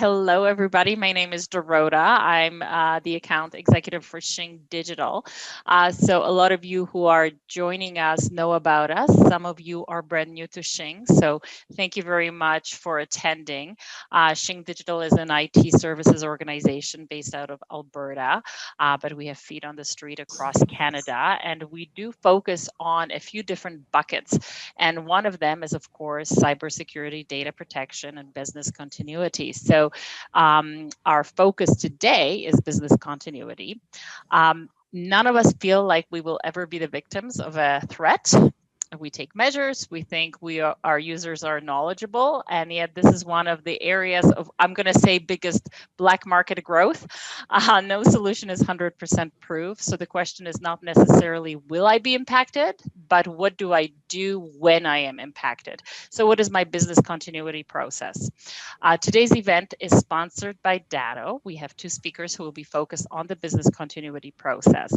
Hello, everybody. My name is Dorota. I'm the account executive for Shing Digital. So a lot of you who are joining us know about us. Some of you are brand new to Shing. So thank you very much for attending. Shing Digital is an IT services organization based out of Alberta, but we have feet on the street across Canada. And we do focus on a few different buckets. And one of them is, of course, cybersecurity, data protection, and business continuity. So our focus today is business continuity. None of us feel like we will ever be the victims of a threat. We take measures, we think our users are knowledgeable, and yet this is one of the areas of, I'm going to say, biggest black market growth. No solution is 100% proof. So the question is not necessarily, will I be impacted, but what do I do when I am impacted? So what is my business continuity process? Today's event is sponsored by Datto. We have two speakers who will be focused on the business continuity process.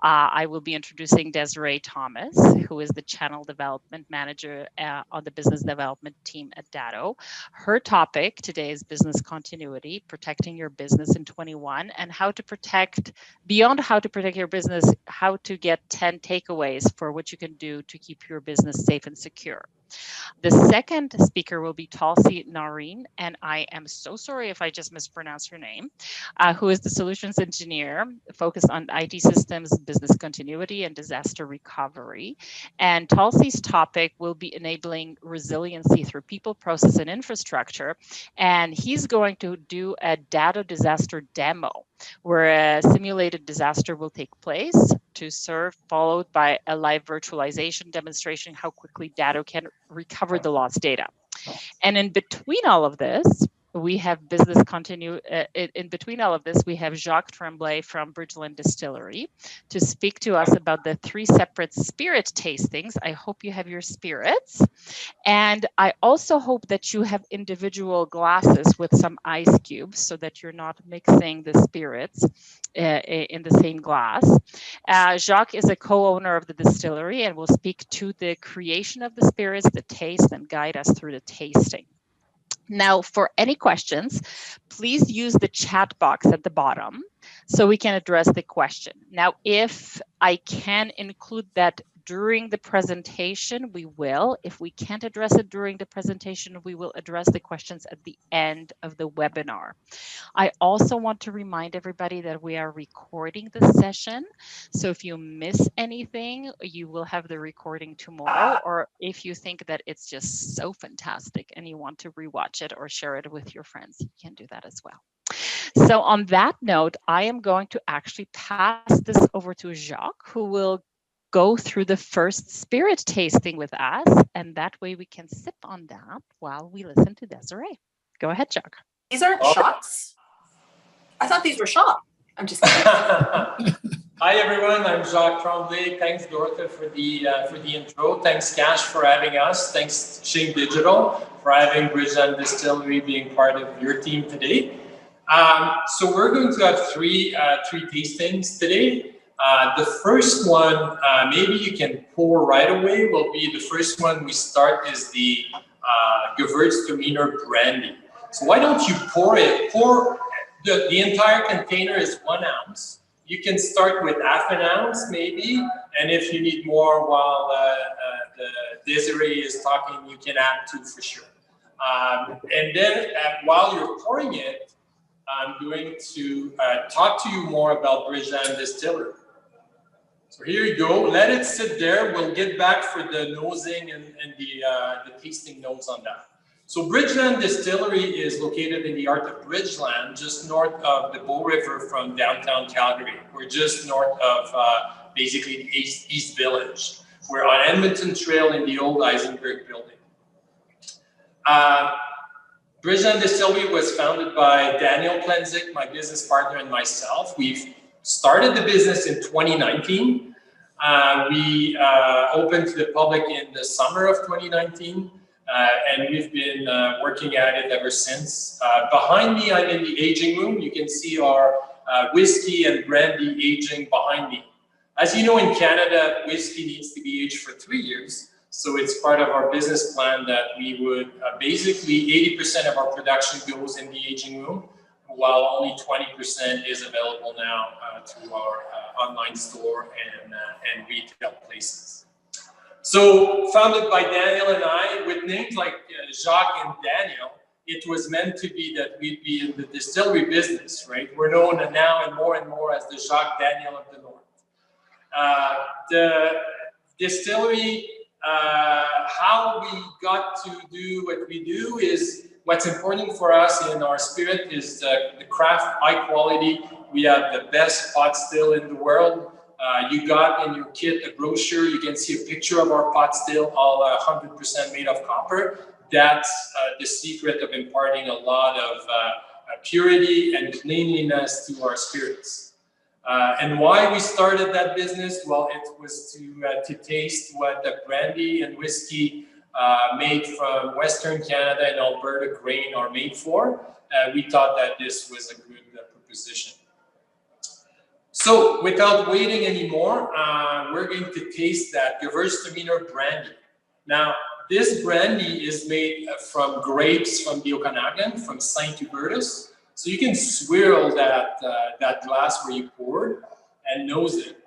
I will be introducing Desiree Thomas, who is the Channel Development Manager on the business development team at Datto. Her topic today is business continuity, protecting your business in 21, and how to protect, beyond how to protect your business, how to get 10 takeaways for what you can do to keep your business safe and secure. The second speaker will be Tulsi Nareen, and I am so sorry if I just mispronounced her name, who is the solutions engineer focused on IT systems, business continuity, and disaster recovery. And Tulsi's topic will be enabling resiliency through people, process, and infrastructure. And he's going to do a Datto disaster demo where a simulated disaster will take place to serve, followed by a live virtualization demonstration how quickly Datto can recover the lost data. And in between all of this, we have business continuity. In between all of this, we have Jacques Tremblay from Bridgeland Distillery to speak to us about the 3 separate spirit tastings. I hope you have your spirits. And I also hope that you have individual glasses with some ice cubes so that you're not mixing the spirits in the same glass. Jacques is a co-owner of the distillery and will speak to the creation of the spirits, the taste, and guide us through the tasting. Now, for any questions, please use the chat box at the bottom so we can address the question. Now, if I can include that during the presentation, we will. If we can't address it during the presentation, we will address the questions at the end of the webinar. I also want to remind everybody that we are recording this session. So if you miss anything, you will have the recording tomorrow, or if you think that it's just so fantastic and you want to rewatch it or share it with your friends, you can do that as well. So on that note, I am going to actually pass this over to Jacques, who will go through the first spirit tasting with us, and that way we can sip on that while we listen to Desiree. Go ahead, Jacques. These aren't shots? I thought these were shots. I'm just kidding. Hi everyone, I'm Jacques Tremblay. Thanks Dorota for the intro. Thanks Cash for having us. Thanks Shing Digital for having Bridgeland Distillery being part of your team today. So we're going to have three tastings today. The first one, maybe you can pour right away, will be the first one we start is the Gewürztraminer brandy. So why don't you pour it? Pour the entire container is 1 ounce. You can start with half an ounce maybe, and if you need more while the Desiree is talking, you can add 2 for sure. And then while you're pouring it, I'm going to talk to you more about Bridgeland Distillery. So here you go. Let it sit there. We'll get back for the nosing and the tasting notes on that. So Bridgeland Distillery is located in the heart of Bridgeland, just north of the Bow River from downtown Calgary. We're just north of basically the East Village. We're on Edmonton Trail in the old Eisenberg building. Bridgeland Distillery was founded by Daniel Plenzik, my business partner, and myself. We've started the business in 2019. We opened to the public in the summer of 2019. And we've been working at it ever since. Behind me, I'm in the aging room. You can see our whiskey and brandy aging behind me. As you know, in Canada, whiskey needs to be aged for 3 years. So it's part of our business plan that we would basically 80% of our production goes in the aging room, while only 20% is available now through our online store and retail places. So founded by Daniel and I, with names like Jacques and Daniel, it was meant to be that we'd be in the distillery business, right? We're known now and more as the Jacques Daniel of the North. The distillery, how we got to do what we do is, what's important for us in our spirit is the craft, high quality. We have the best pot still in the world. You got in your kit a brochure, you can see a picture of our pot still, all 100% made of copper. That's the secret of imparting a lot of purity and cleanliness to our spirits. And why we started that business? Well, it was to taste what the brandy and whiskey made from Western Canada and Alberta grain are made for. We thought that this was a good proposition. So without waiting anymore, we're going to taste that Gewürztraminer brandy. Now, this brandy is made from grapes from the Okanagan, from St. Hubertus. So you can swirl that glass where you poured and nose it.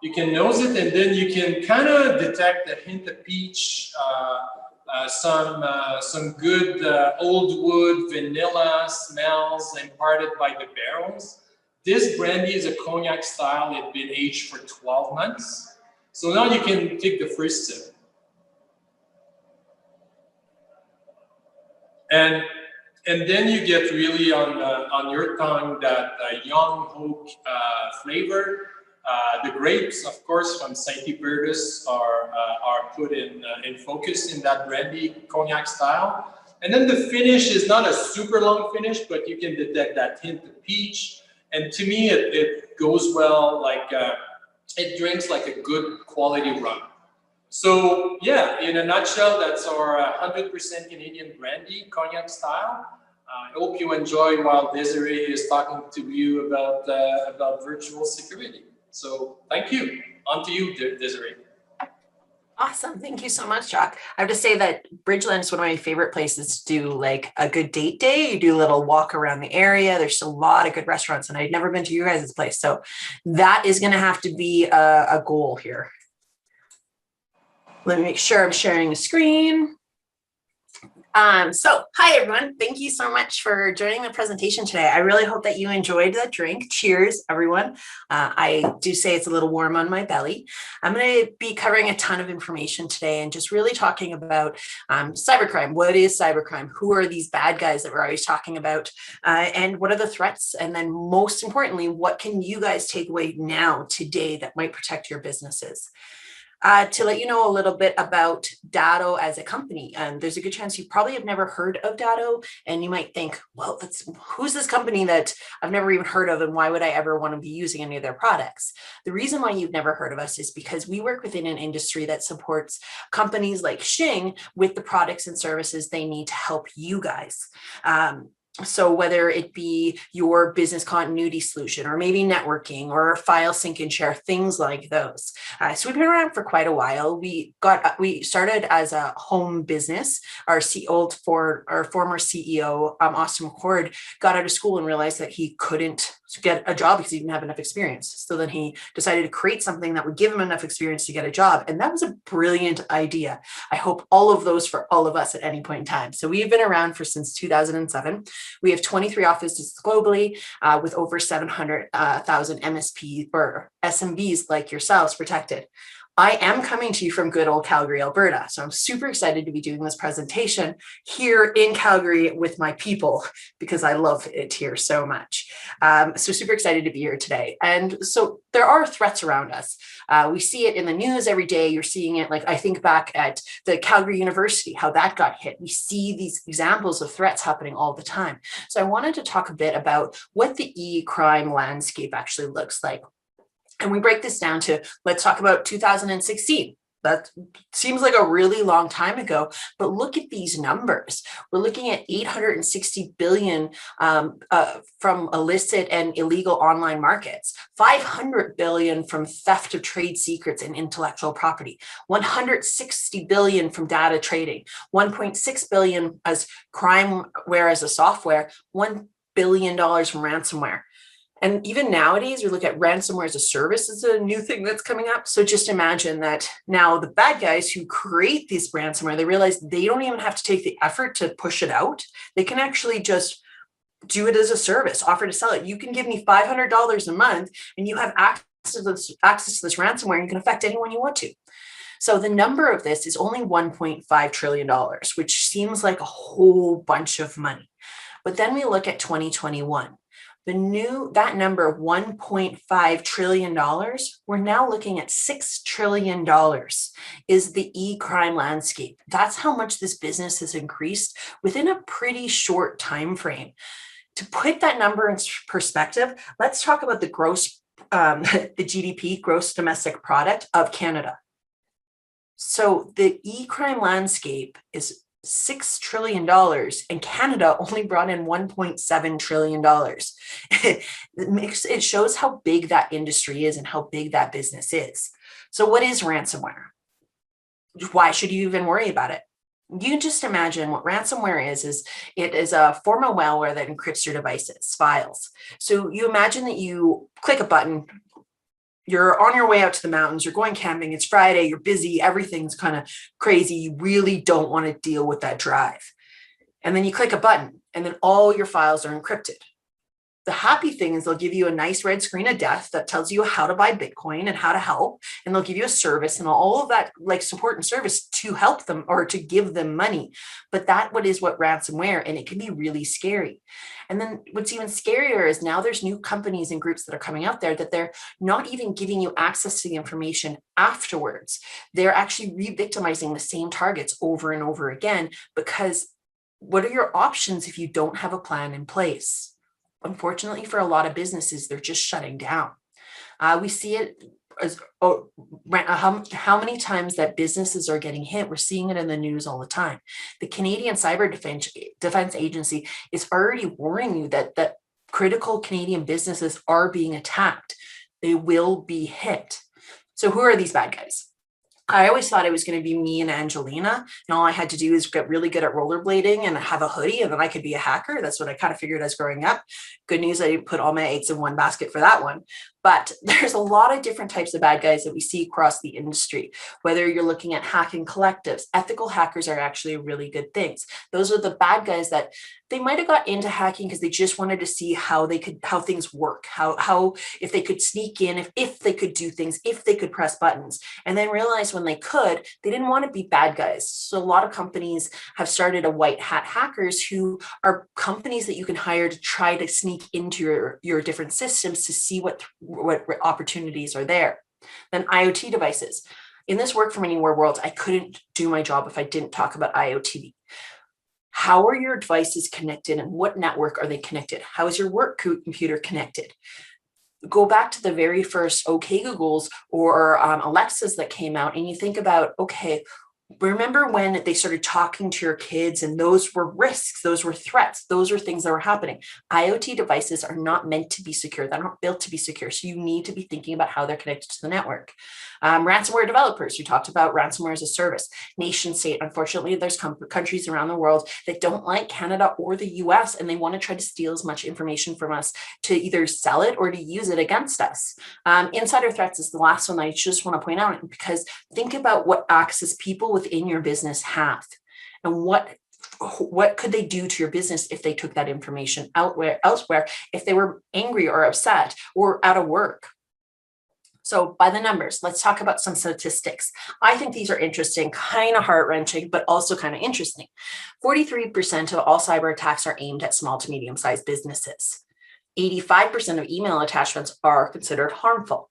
You can nose it, and then you can kind of detect a hint of peach, some good old wood, vanilla smells imparted by the barrels. This brandy is a cognac style. It's been aged for 12 months. So now you can take the first sip. And then you get really on your tongue that young oak flavor. The grapes, of course, from St. Hubertus are put in focus in that brandy cognac style. And then the finish is not a super long finish, but you can detect that hint of peach. And to me, it goes well, like it drinks like a good quality rum. So yeah, in a nutshell, that's our 100% Canadian brandy cognac style. I hope you enjoy while Desiree is talking to you about virtual security. So thank you. On to you, Desiree. Awesome. Thank you so much, Jacques. I have to say that Bridgeland is one of my favorite places to do like a good date day. You do a little walk around the area. There's a lot of good restaurants, and I'd never been to you guys' place. So that is going to have to be a goal here. Let me make sure I'm sharing the screen. So hi, everyone. Thank you so much for joining the presentation today. I really hope that you enjoyed the drink. Cheers, everyone. I do say it's a little warm on my belly. I'm going to be covering a ton of information today and just really talking about cybercrime. What is cybercrime? Who are these bad guys that we're always talking about? And what are the threats? And then most importantly, what can you guys take away now, today, that might protect your businesses? To let you know a little bit about Datto as a company. There's a good chance you probably have never heard of Datto, and you might think, well, who's this company that I've never even heard of, and why would I ever want to be using any of their products? The reason why you've never heard of us is because we work within an industry that supports companies like Shing with the products and services they need to help you guys. So whether it be your business continuity solution, or maybe networking, or file sync and share, things like those. So we've been around for quite a while. We started as a home business. Our former CEO, Austin McCord, got out of school and realized that he couldn't get a job because he didn't have enough experience. So then he decided to create something that would give him enough experience to get a job. And that was a brilliant idea. I hope all of those for all of us at any point in time. So we've been around since 2007. We have 23 offices globally with over 700,000 MSP or SMBs like yourselves protected. I am coming to you from good old Calgary, Alberta. So I'm super excited to be doing this presentation here in Calgary with my people, because I love it here so much. So super excited to be here today. And so there are threats around us. We see it in the news every day. You're seeing it, like I think back at the Calgary University, how that got hit. We see these examples of threats happening all the time. So I wanted to talk a bit about what the e-crime landscape actually looks like. And we break this down to, let's talk about 2016. that seems like a really long time ago, but look at these numbers. We're looking at 860 billion from illicit and illegal online markets, 500 billion from theft of trade secrets and intellectual property, 160 billion from data trading, 1.6 billion as crimeware as a software, $1 billion from ransomware. And even nowadays, we look at ransomware as a service as a new thing that's coming up. So just imagine that now the bad guys who create this ransomware, they realize they don't even have to take the effort to push it out. They can actually just do it as a service, offer to sell it. You can give me $500 a month and you have access to this ransomware, and you can affect anyone you want to. So the number of this is only $1.5 trillion, which seems like a whole bunch of money. But then we look at 2021. That number of $1.5 trillion, we're now looking at $6 trillion is the e-crime landscape. That's how much this business has increased within a pretty short time frame. To put that number in perspective, let's talk about the the GDP, gross domestic product of Canada. So the e-crime landscape is $6 trillion, and Canada only brought in $1.7 trillion. It shows how big that industry is and how big that business is. So what is ransomware? Why should you even worry about it? You just imagine what ransomware is it is a form of malware that encrypts your devices, files. So you imagine that you click a button, you're on your way out to the mountains, you're going camping, it's Friday, you're busy, everything's kind of crazy. You really don't want to deal with that drive. And then you click a button and then all your files are encrypted. The happy thing is they'll give you a nice red screen of death that tells you how to buy Bitcoin and how to help. And they'll give you a service and all of that like support and service to help them or to give them money. But what ransomware, and it can be really scary. And then what's even scarier is now there's new companies and groups that are coming out there that they're not even giving you access to the information afterwards. They're actually re-victimizing the same targets over and over again, because what are your options if you don't have a plan in place? Unfortunately, for a lot of businesses, they're just shutting down. We see it as how many times that businesses are getting hit. We're seeing it in the news all the time. The Canadian Cyber Defense Agency is already warning you that critical Canadian businesses are being attacked. They will be hit. So who are these bad guys? I always thought it was going to be me and Angelina, and all I had to do is get really good at rollerblading and have a hoodie, and then I could be a hacker. That's what I kind of figured as growing up. Good news, I didn't put all my eggs in one basket for that one. But there's a lot of different types of bad guys that we see across the industry. Whether you're looking at hacking collectives, ethical hackers are actually really good things. Those are the bad guys that they might have got into hacking because they just wanted to see how things work, how if they could sneak in, if they could do things, if they could press buttons, and then realized when they could, they didn't want to be bad guys. So a lot of companies have started a white hat hackers who are companies that you can hire to try to sneak into your different systems to see what opportunities are there. Then IoT devices. In this work from anywhere world, I couldn't do my job if I didn't talk about IoT. How are your devices connected and what network are they connected? How is your work computer connected? Go back to the very first OK Googles or Alexas that came out, and you think about, okay, remember when they started talking to your kids, and those were risks, those were threats, those were things that were happening. IoT devices are not meant to be secure. They're not built to be secure. So you need to be thinking about how they're connected to the network. Ransomware developers, you talked about ransomware as a service. Nation state, unfortunately, there's countries around the world that don't like Canada or the US, and they want to try to steal as much information from us to either sell it or to use it against us. Insider threats is the last one I just want to point out, because think about what access people within your business have, and what could they do to your business if they took that information elsewhere, if they were angry or upset or out of work. So by the numbers, let's talk about some statistics. I think these are interesting, kind of heart-wrenching, but also kind of interesting. 43% of all cyber attacks are aimed at small to medium-sized businesses. 85% of email attachments are considered harmful.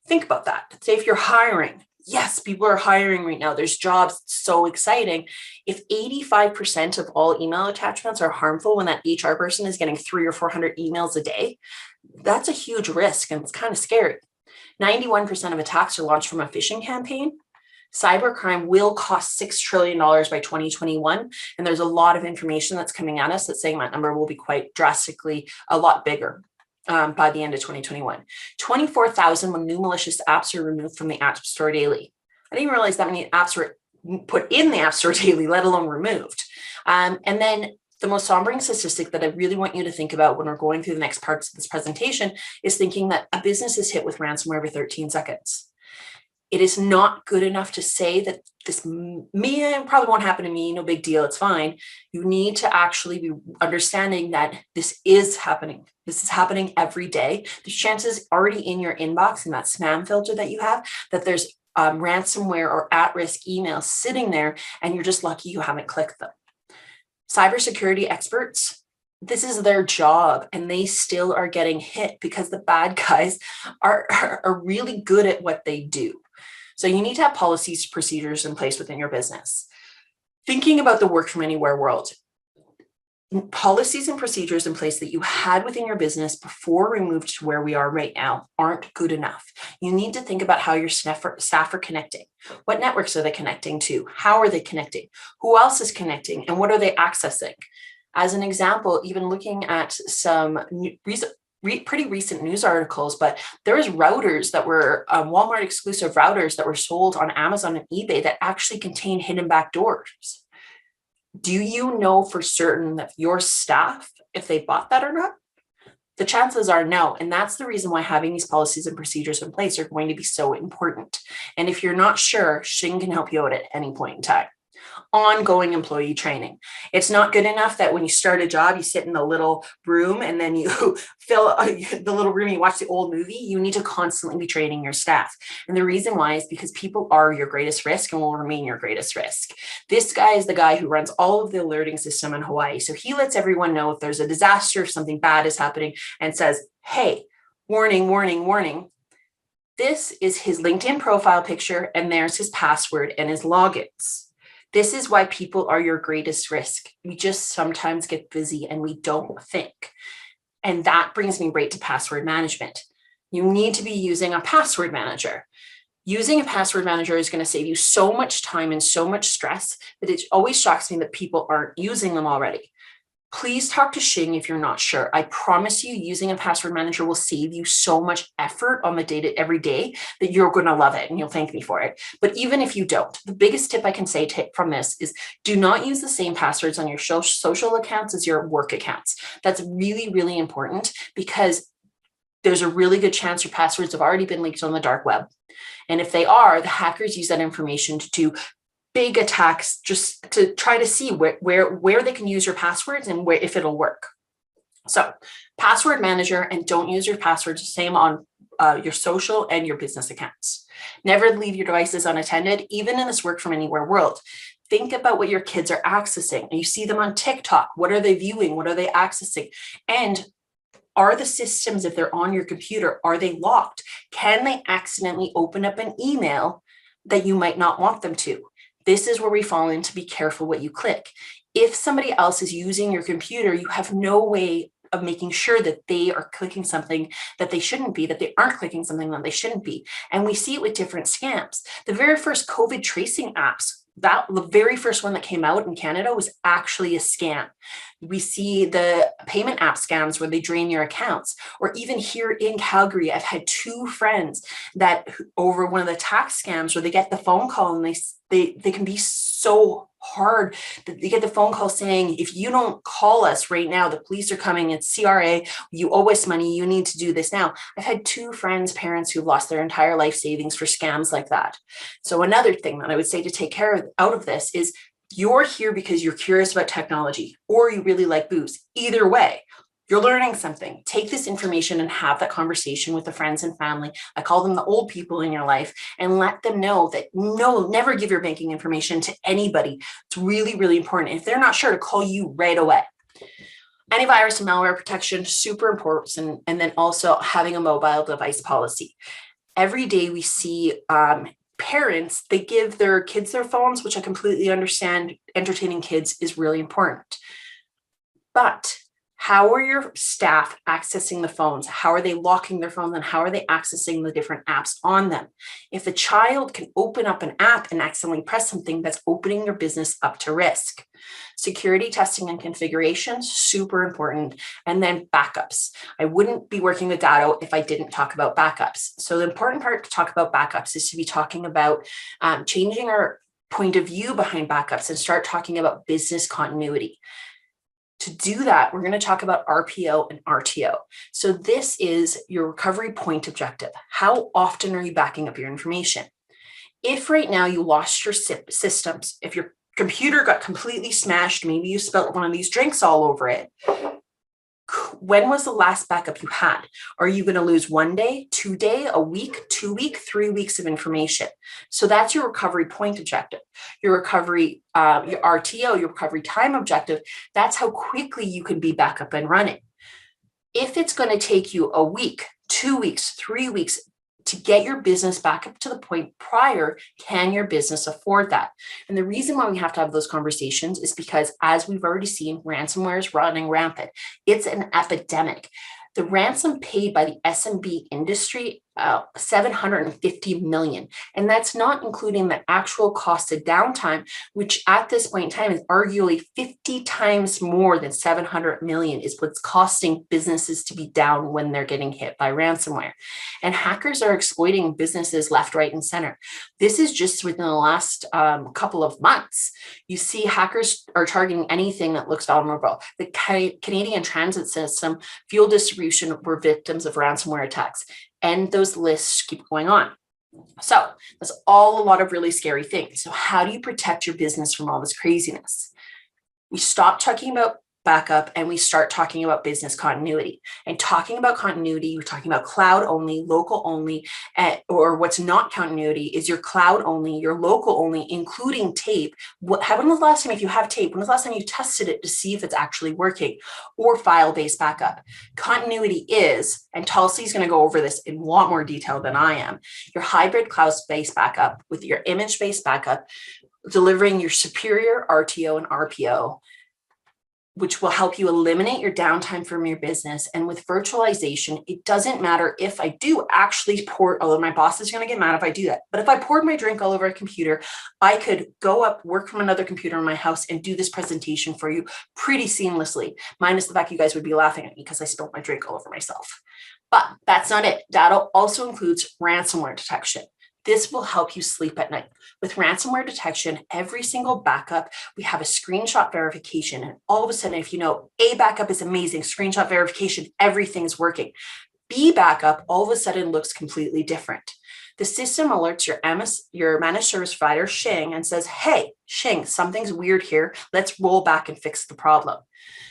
Think about that. Say if you're hiring, yes, people are hiring right now. There's jobs, it's so exciting. If 85% of all email attachments are harmful when that HR person is getting 300 or 400 emails a day, that's a huge risk, and it's kind of scary. 91% of attacks are launched from a phishing campaign. Cybercrime will cost $6 trillion by 2021. And there's a lot of information that's coming at us that's saying that number will be quite drastically a lot bigger by the end of 2021. 24,000 new malicious apps are removed from the App Store daily. I didn't realize that many apps were put in the App Store daily, let alone removed. And then the most sombering statistic that I really want you to think about when we're going through the next parts of this presentation is thinking that a business is hit with ransomware every 13 seconds. It is not good enough to say that this probably won't happen to me, no big deal, it's fine. You need to actually be understanding that this is happening. This is happening every day. There's chances already in your inbox, in that spam filter that you have, that there's ransomware or at-risk emails sitting there, and you're just lucky you haven't clicked them. Cybersecurity experts, this is their job, and they still are getting hit because the bad guys are really good at what they do. So you need to have policies, procedures in place within your business. Thinking about the work from anywhere world, policies and procedures in place that you had within your business before we moved to where we are right now aren't good enough. You need to think about how your staff are connecting. What networks are they connecting to? How are they connecting? Who else is connecting? And what are they accessing? As an example, even looking at some pretty recent news articles, but there was routers that were Walmart exclusive routers that were sold on Amazon and eBay that actually contain hidden backdoors. Do you know for certain that your staff, if they bought that or not? The chances are no. And that's the reason why having these policies and procedures in place are going to be so important. And if you're not sure, Shing can help you out at any point in time. Ongoing employee training. It's not good enough that when you start a job, you sit in the little room and then you fill the little room, you watch the old movie. You need to constantly be training your staff. And the reason why is because people are your greatest risk and will remain your greatest risk. This guy is the guy who runs all of the alerting system in Hawaii. So he lets everyone know if there's a disaster, if something bad is happening, and says, hey, warning, warning, warning. This is his LinkedIn profile picture, and there's his password and his logins. This is why people are your greatest risk. We just sometimes get busy and we don't think. And that brings me right to password management. You need to be using a password manager. Using a password manager is going to save you so much time and so much stress that it always shocks me that people aren't using them already. Please talk to Shing if you're not sure. I promise you, using a password manager will save you so much effort on the day every day that you're going to love it and you'll thank me for it. But even if you don't, the biggest tip I can say from this is do not use the same passwords on your social accounts as your work accounts. That's really, really important because there's a really good chance your passwords have already been leaked on the dark web. And if they are, the hackers use that information to do big attacks just to try to see where they can use your passwords and where if it'll work. So password manager, and don't use your passwords the same on your social and your business accounts. Never leave your devices unattended, even in this work from anywhere world. Think about what your kids are accessing. You see them on TikTok. What are they viewing? What are they accessing? And are the systems, if they're on your computer, are they locked? Can they accidentally open up an email that you might not want them to? This is where we fall into be careful what you click. If somebody else is using your computer, you have no way of making sure that they are clicking something that they shouldn't be, that they aren't clicking something that they shouldn't be. And we see it with different scams. The very first COVID tracing apps, the very first one that came out in Canada was actually a scam. We see the payment app scams where they drain your accounts, or even here in Calgary, I've had two friends that over one of the tax scams where they get the phone call and they can be so hard that they get the phone call saying, if you don't call us right now, the police are coming, it's CRA, you owe us money, you need to do this now. I've had two friends, parents who've lost their entire life savings for scams like that. So another thing that I would say to take care of out of this is you're here because you're curious about technology or you really like booze. Either way, you're learning something. Take this information and have that conversation with the friends and family. I call them the old people in your life, and let them know that no, never give your banking information to anybody. It's really, really important. If they're not sure, to call you right away. Antivirus and malware protection, super important. And then also having a mobile device policy. Every day we see parents, they give their kids their phones, which I completely understand. Entertaining kids is really important. But How are your staff accessing the phones? How are they locking their phones, and how are they accessing the different apps on them? If a child can open up an app and accidentally press something, that's opening your business up to risk. Security testing and configuration, super important. And then backups. I wouldn't be working with Datto if I didn't talk about backups. So the important part to talk about backups is to be talking about changing our point of view behind backups and start talking about business continuity. To do that, we're going to talk about RPO and RTO. So this is your recovery point objective. How often are you backing up your information? If right now you lost your systems, if your computer got completely smashed, maybe you spilled one of these drinks all over it, when was the last backup you had? Are you going to lose 1 day, 2 day, a week, 2 week, 3 weeks of information? So that's your recovery point objective. Your recovery, your RTO, your recovery time objective, that's how quickly you can be back up and running. If it's going to take you a week, 2 weeks, 3 weeks, to get your business back up to the point prior, can your business afford that? And the reason why we have to have those conversations is because, as we've already seen, ransomware is running rampant. It's an epidemic. The ransom paid by the SMB industry, 750 million. And that's not including the actual cost of downtime, which at this point in time is arguably 50 times more than 700 million is what's costing businesses to be down when they're getting hit by ransomware. And hackers are exploiting businesses left, right, and center. This is just within the last couple of months. You see hackers are targeting anything that looks vulnerable. The Canadian transit system, fuel distribution were victims of ransomware attacks. And those lists keep going on. So that's all a lot of really scary things. So how do you protect your business from all this craziness? We stop talking about backup and we start talking about business continuity. And talking about continuity, we're talking about cloud only, local only, or what's not continuity is your cloud only, your local only, including tape. When was the last time, if you have tape, when was the last time you tested it to see if it's actually working, or file-based backup? Continuity is, and Tulsi's going to go over this in a lot more detail than I am, your hybrid cloud-based backup with your image-based backup, delivering your superior RTO and RPO, which will help you eliminate your downtime from your business. And with virtualization, it doesn't matter if I do actually pour, although my boss is going to get mad if I do that, but if I poured my drink all over a computer, I could go up, work from another computer in my house and do this presentation for you pretty seamlessly, minus the fact you guys would be laughing at me because I spilled my drink all over myself. But that's not it. Datto also includes ransomware detection. This will help you sleep at night. With ransomware detection, every single backup, we have a screenshot verification. And all of a sudden, if you know A backup is amazing, screenshot verification, everything's working. B backup all of a sudden looks completely different. The system alerts your managed service provider, Shing, and says, hey, Shing, something's weird here. Let's roll back and fix the problem.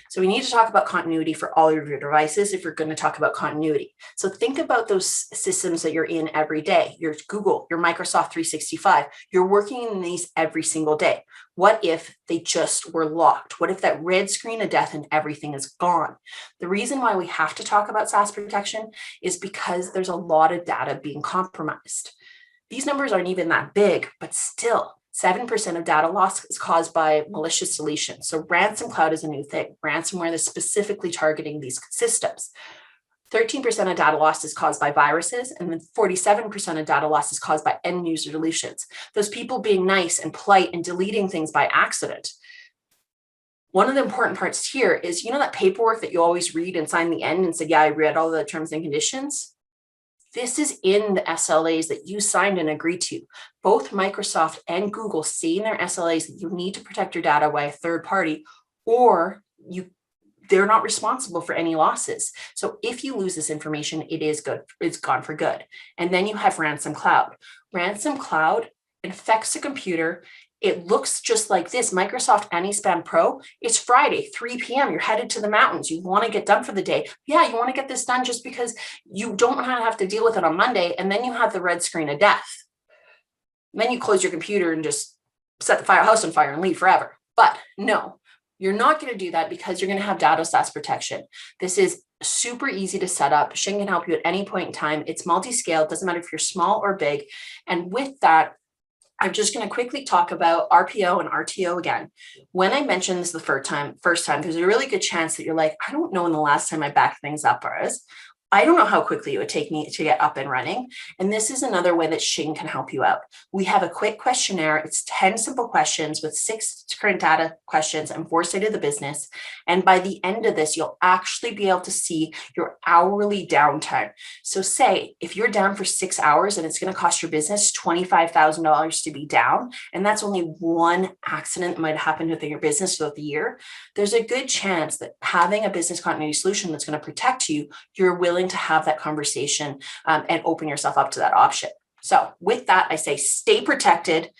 So we need to talk about continuity for all of your devices if you're going to talk about continuity. So think about those systems that you're in every day, your Google, your Microsoft 365. You're working in these every single day. What if they just were locked? What if that red screen of death and everything is gone? The reason why we have to talk about SaaS protection is because there's a lot of data being compromised. These numbers aren't even that big, but still, 7% of data loss is caused by malicious deletion. So ransom cloud is a new thing. Ransomware is specifically targeting these systems. 13% of data loss is caused by viruses, and then 47% of data loss is caused by end user deletions. Those people being nice and polite and deleting things by accident. One of the important parts here is, you know, that paperwork that you always read and sign the end and say, yeah, I read all the terms and conditions. This is in the SLAs that you signed and agreed to. Both Microsoft and Google say in their SLAs that you need to protect your data by a third party, or they're not responsible for any losses. So if you lose this information, it is good. It's gone for good. And then you have Ransom Cloud. Ransom Cloud infects the computer. It looks just like this, Microsoft Anti-Spam Pro. It's Friday, 3 p.m. You're headed to the mountains. You want to get done for the day. Yeah, you want to get this done just because you don't want to have to deal with it on Monday. And then you have the red screen of death. And then you close your computer and just set the house on fire and leave forever. But no, you're not going to do that because you're going to have Datto SaaS protection. This is super easy to set up. Shing can help you at any point in time. It's multi-scale. It doesn't matter if you're small or big. And with that, I'm just going to quickly talk about RPO and RTO again. When I mentioned this the first time, there's a really good chance that you're like, I don't know when the last time I backed things up was. I don't know how quickly it would take me to get up and running. And this is another way that Shing can help you out. We have a quick questionnaire. It's 10 simple questions with 6 current data questions and 4 state of the business. And by the end of this, you'll actually be able to see your hourly downtime. So say if you're down for 6 hours and it's going to cost your business $25,000 to be down, and that's only one accident that might happen within your business throughout the year, there's a good chance that having a business continuity solution that's going to protect you, you're willing to have that conversation and open yourself up to that option. So with that, I say stay protected,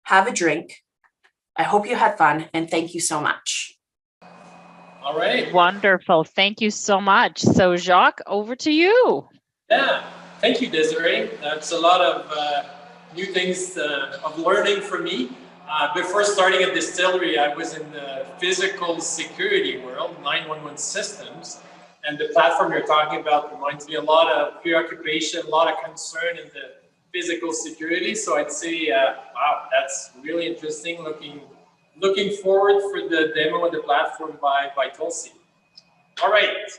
have a drink. I hope you had fun, and thank you so much. All right. Wonderful. Thank you so much. So Jacques, over to you. Yeah, thank you, Desiree. That's a lot of new things of learning for me. Before starting a distillery, I was in the physical security world, 911 systems. And the platform you're talking about reminds me a lot of preoccupation, a lot of concern in the physical security. So I'd say, wow, that's really interesting. Looking forward for the demo of the platform by Tulsi. All right,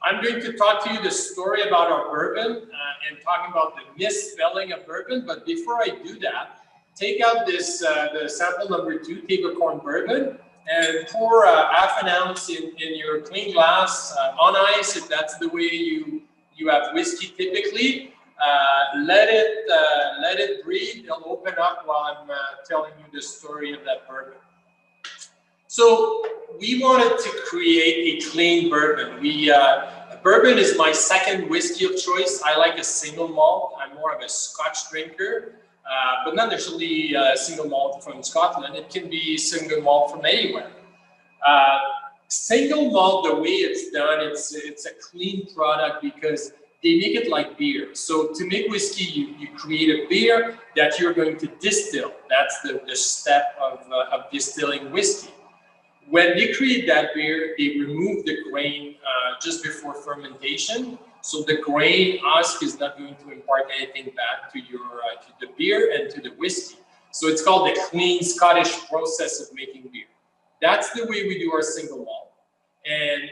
I'm going to talk to you the story about our bourbon and talking about the misspelling of bourbon. But before I do that, take out this the sample number 2 table corn bourbon and pour half an ounce in your clean glass on ice if that's the way you have whiskey typically. Let it breathe. It'll open up while I'm telling you the story of that bourbon. So we wanted to create a clean bourbon. Bourbon is my second whiskey of choice. I like a single malt. I'm more of a Scotch drinker. But not necessarily single malt from Scotland. It can be single malt from anywhere. Single malt, the way it's done, it's a clean product because they make it like beer. So to make whiskey, you create a beer that you're going to distill. That's the step of distilling whiskey. When they create that beer, they remove the grain just before fermentation. So the grain husk is not going to impart anything back to to the beer and to the whiskey. So it's called the clean Scottish process of making beer. That's the way we do our single malt. And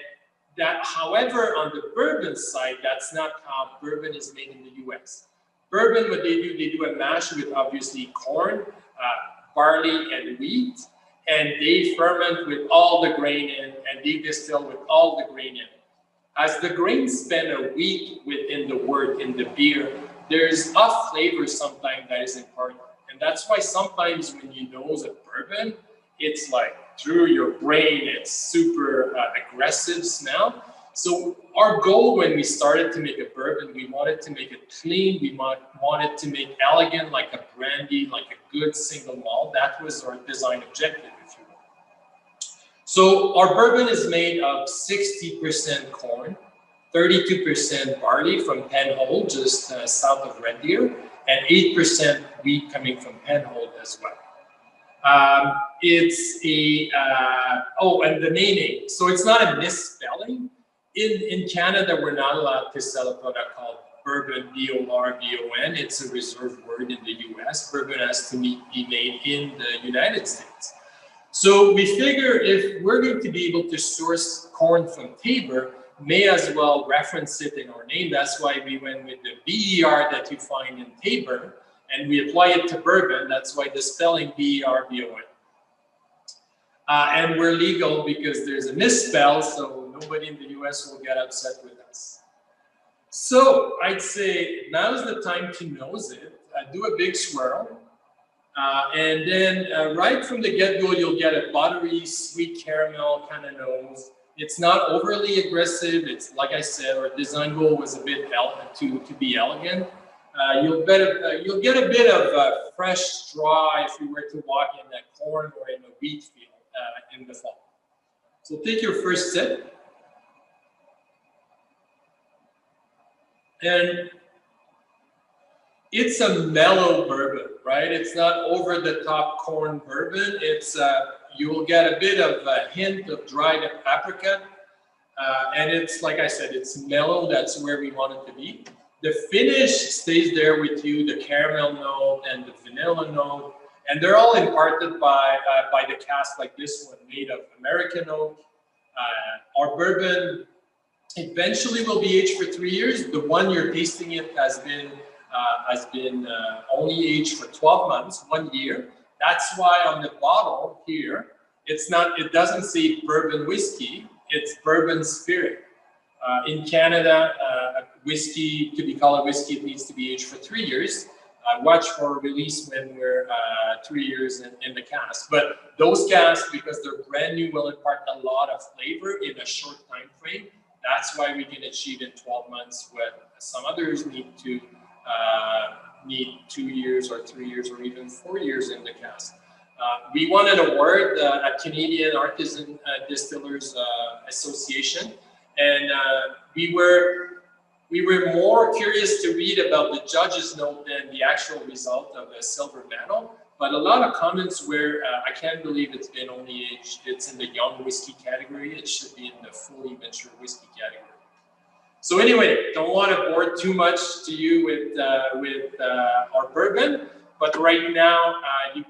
that, however, on the bourbon side, that's not how bourbon is made in the US. Bourbon, what they do a mash with obviously corn, barley, and wheat. And they ferment with all the grain in, and they distill with all the grain in. As the grains spend a week within the beer, there's off flavor sometimes that is important. And that's why sometimes when you nose a bourbon, it's like through your brain, it's super aggressive smell. So our goal when we started to make a bourbon, we wanted to make it clean. We wanted to make elegant, like a brandy, like a good single malt. That was our design objective, if you will. So our bourbon is made of 60% corn, 32% barley from Penhold, just south of Red Deer, and 8% wheat coming from Penhold as well. It's a, and the naming. So it's not a misspelling. In Canada, we're not allowed to sell a product called bourbon, B-O-R-B-O-N. It's a reserved word in the US. Bourbon has to be made in the United States. So we figure if we're going to be able to source corn from Tabor, may as well reference it in our name. That's why we went with the B-E-R that you find in Tabor, and we apply it to bourbon. That's why the spelling B-E-R-B-O-N. And we're legal because there's a misspell, so nobody in the US will get upset with us. So I'd say now's the time to nose it. Do a big swirl. And then right from the get-go, you'll get a buttery, sweet caramel kind of nose. It's not overly aggressive. It's like I said, our design goal was a bit to be elegant. You'll get a bit of fresh straw if you were to walk in that corn or in a wheat field in the fall. So take your first sip. And it's a mellow bourbon, right? It's not over the top corn bourbon. It's you will get a bit of a hint of dried apricot. And it's, like I said, it's mellow. That's where we want it to be. The finish stays there with you, the caramel note and the vanilla note, and they're all imparted by the cask like this one, made of American oak. Our bourbon eventually will be aged for 3 years. The one you're tasting it has been only aged for 12 months, 1 year. That's why on the bottle here, it doesn't say bourbon whiskey, it's bourbon spirit. In Canada, whiskey, to be called a whiskey, it needs to be aged for 3 years. Watch for release when we're 3 years in the cask. But those casks, because they're brand new, will impart a lot of flavor in a short time frame. That's why we can achieve in 12 months what some others need 2 years or 3 years or even 4 years in the cask. We won an award at Canadian Artisan Distillers Association, and we were more curious to read about the judge's note than the actual result of a silver medal. But a lot of comments were, I can't believe it's been only aged, it's in the young whiskey category. It should be in the fully mature whiskey category. So anyway, don't want to bore too much to you with our bourbon. But right now, you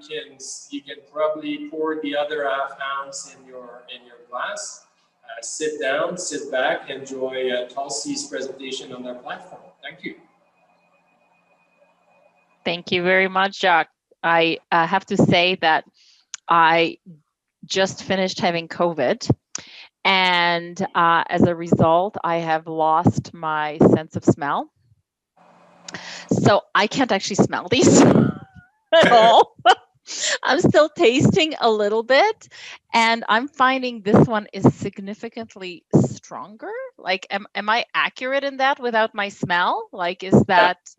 can probably pour the other half ounce in your glass. Sit down, sit back, enjoy Tulsi's presentation on their platform. Thank you. Thank you very much, Jacques. I have to say that I just finished having COVID, and as a result, I have lost my sense of smell. So I can't actually smell these at all. I'm still tasting a little bit, and I'm finding this one is significantly stronger. Like, am I accurate in that without my smell? Like,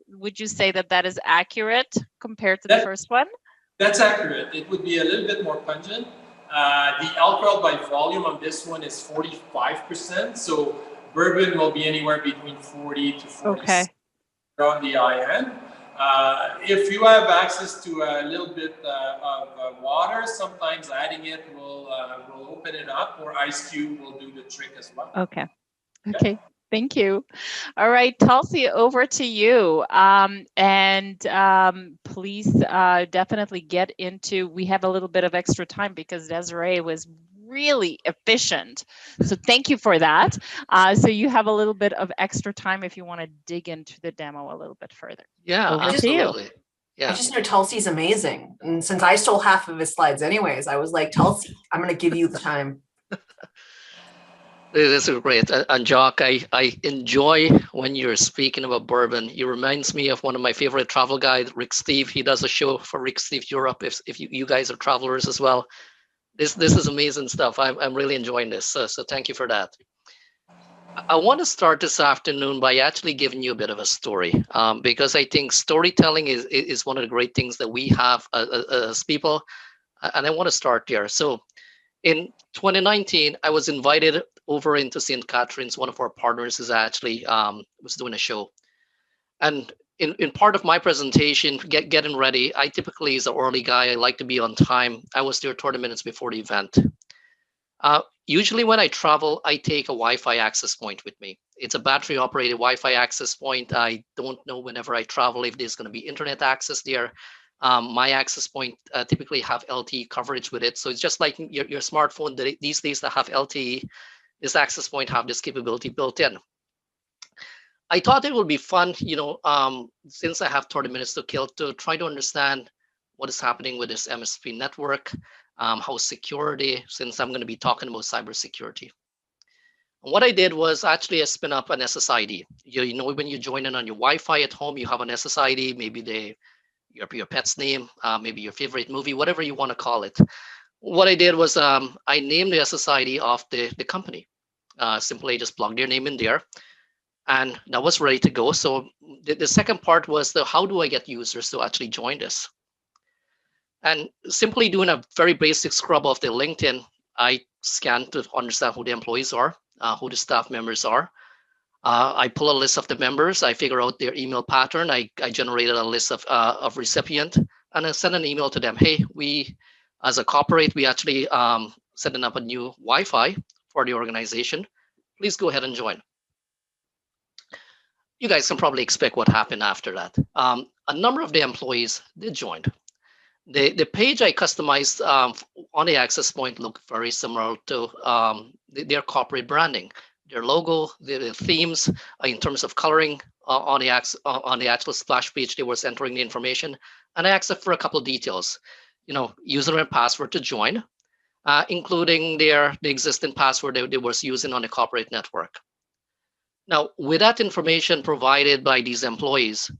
would you say that is accurate compared to the first one? That's accurate. It would be a little bit more pungent. The alcohol by volume on this one is 45%. So bourbon will be anywhere between 40 to 40 on the high end. If you have access to a little bit of water, sometimes adding it will open it up, or ice cube will do the trick as well. Okay. Thank you. All right, Tulsi, over to you. Please definitely get into, we have a little bit of extra time because Desiree was really efficient. So thank you for that. So you have a little bit of extra time if you want to dig into the demo a little bit further. Yeah, absolutely. Yeah. I just know Tulsi's amazing. And since I stole half of his slides anyways, I was like, Tulsi, I'm going to give you the time. This is great. And Jacques, I enjoy when you're speaking about bourbon. It reminds me of one of my favorite travel guides, Rick Steve. He does a show for Rick Steve Europe, if you guys are travelers as well. This is amazing stuff. I'm really enjoying this. So thank you for that. I want to start this afternoon by actually giving you a bit of a story, because I think storytelling is one of the great things that we have as people. And I want to start there. So in 2019, I was invited over into St. Catharines. One of our partners is actually was doing a show. And in part of my presentation, getting ready, I typically, as an early guy, I like to be on time. I was there 30 minutes before the event. Usually when I travel, I take a Wi-Fi access point with me. It's a battery operated Wi-Fi access point. I don't know whenever I travel if there's going to be internet access there. My access point typically have LTE coverage with it. So it's just like your smartphone these days that have LTE, this access point have this capability built in. I thought it would be fun, since I have 30 minutes to kill, to try to understand what is happening with this MSP network, how security, since I'm going to be talking about cybersecurity. And what I did was actually I spin up an SSID. When you join in on your Wi-Fi at home, you have an SSID, maybe your pet's name, maybe your favorite movie, whatever you want to call it. What I did was I named the SSID of the company. Simply just plug their name in there. And that was ready to go. So the second part was how do I get users to actually join this? And simply doing a very basic scrub of the LinkedIn, I scanned to understand who the employees are, who the staff members are. I pull a list of the members. I figure out their email pattern. I generated a list of recipient, and I sent an email to them. Hey, we, as a corporate, we actually setting up a new Wi-Fi for the organization. Please go ahead and join. you guys can probably expect what happened after that. A number of the employees did join. The page I customized on the access point looked very similar to their corporate branding, their logo, the themes in terms of coloring on the actual splash page. They was entering the information, and I asked them for a couple of details, username and password to join, including the existing password they was using on the corporate network. Now, with that information provided by these employees,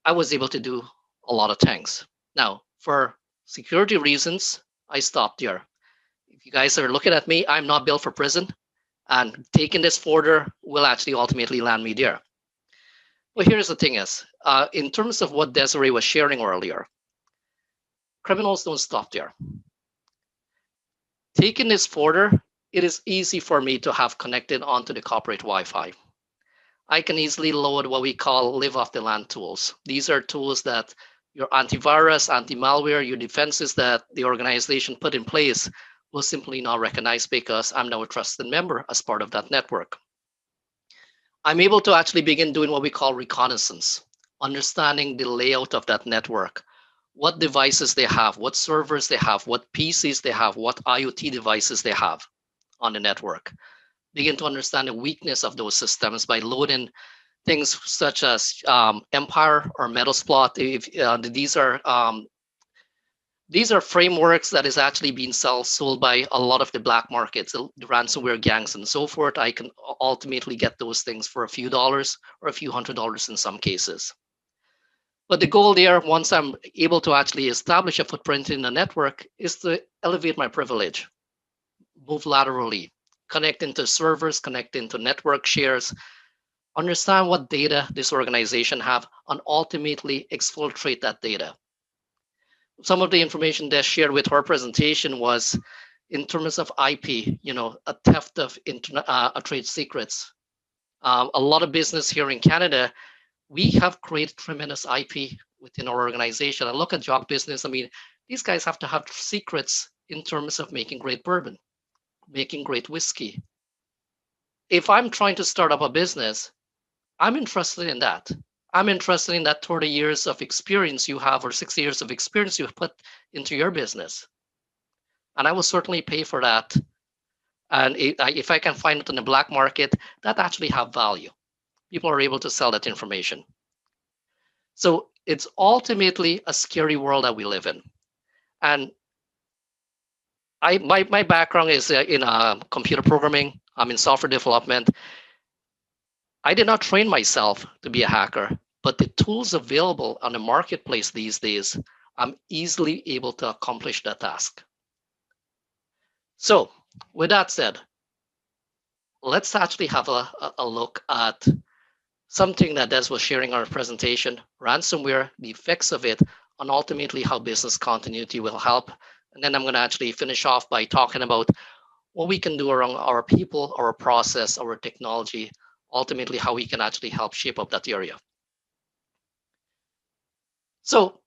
I was able to do a lot of things. Now, for security reasons, I stopped there. If you guys are looking at me, I'm not built for prison, and taking this further will actually ultimately land me there. But here's the thing is, in terms of what Desiree was sharing earlier, criminals don't stop there. Taking this further, it is easy for me to have connected onto the corporate Wi-Fi. I can easily load what we call live off the land tools. These are tools that your antivirus, anti-malware, your defenses that the organization put in place will simply not recognize because I'm now a trusted member as part of that network. I'm able to actually begin doing what we call reconnaissance, understanding the layout of that network, what devices they have, what servers they have, what PCs they have, what IoT devices they have on the network. Begin to understand the weakness of those systems by loading things such as Empire or Metasploit. These are frameworks that is actually being sold by a lot of the black markets, the ransomware gangs and so forth. I can ultimately get those things for a few dollars or a few $100s in some cases. But the goal there, once I'm able to actually establish a footprint in the network, is to elevate my privilege, move laterally, connect into servers, connect into network shares, understand what data this organization have, and ultimately exfiltrate that data. Some of the information that shared with her presentation was in terms of IP, a theft of trade secrets. A lot of business here in Canada, we have created tremendous IP within our organization. I look at job business. I mean, these guys have to have secrets in terms of making great bourbon, making great whiskey. If I'm trying to start up a business, I'm interested in that. I'm interested in that 30 years of experience you have or 60 years of experience you've put into your business. And I will certainly pay for that. And if I can find it in the black market, that actually have value. People are able to sell that information. So it's ultimately a scary world that we live in. And my background is in computer programming. I'm in software development. I did not train myself to be a hacker, but the tools available on the marketplace these days, I'm easily able to accomplish that task. So with that said, let's actually have a look at something that Des was sharing in our presentation, ransomware, the effects of it, and ultimately how business continuity will help. And then I'm going to actually finish off by talking about what we can do around our people, our process, our technology, ultimately how we can actually help shape up that area. So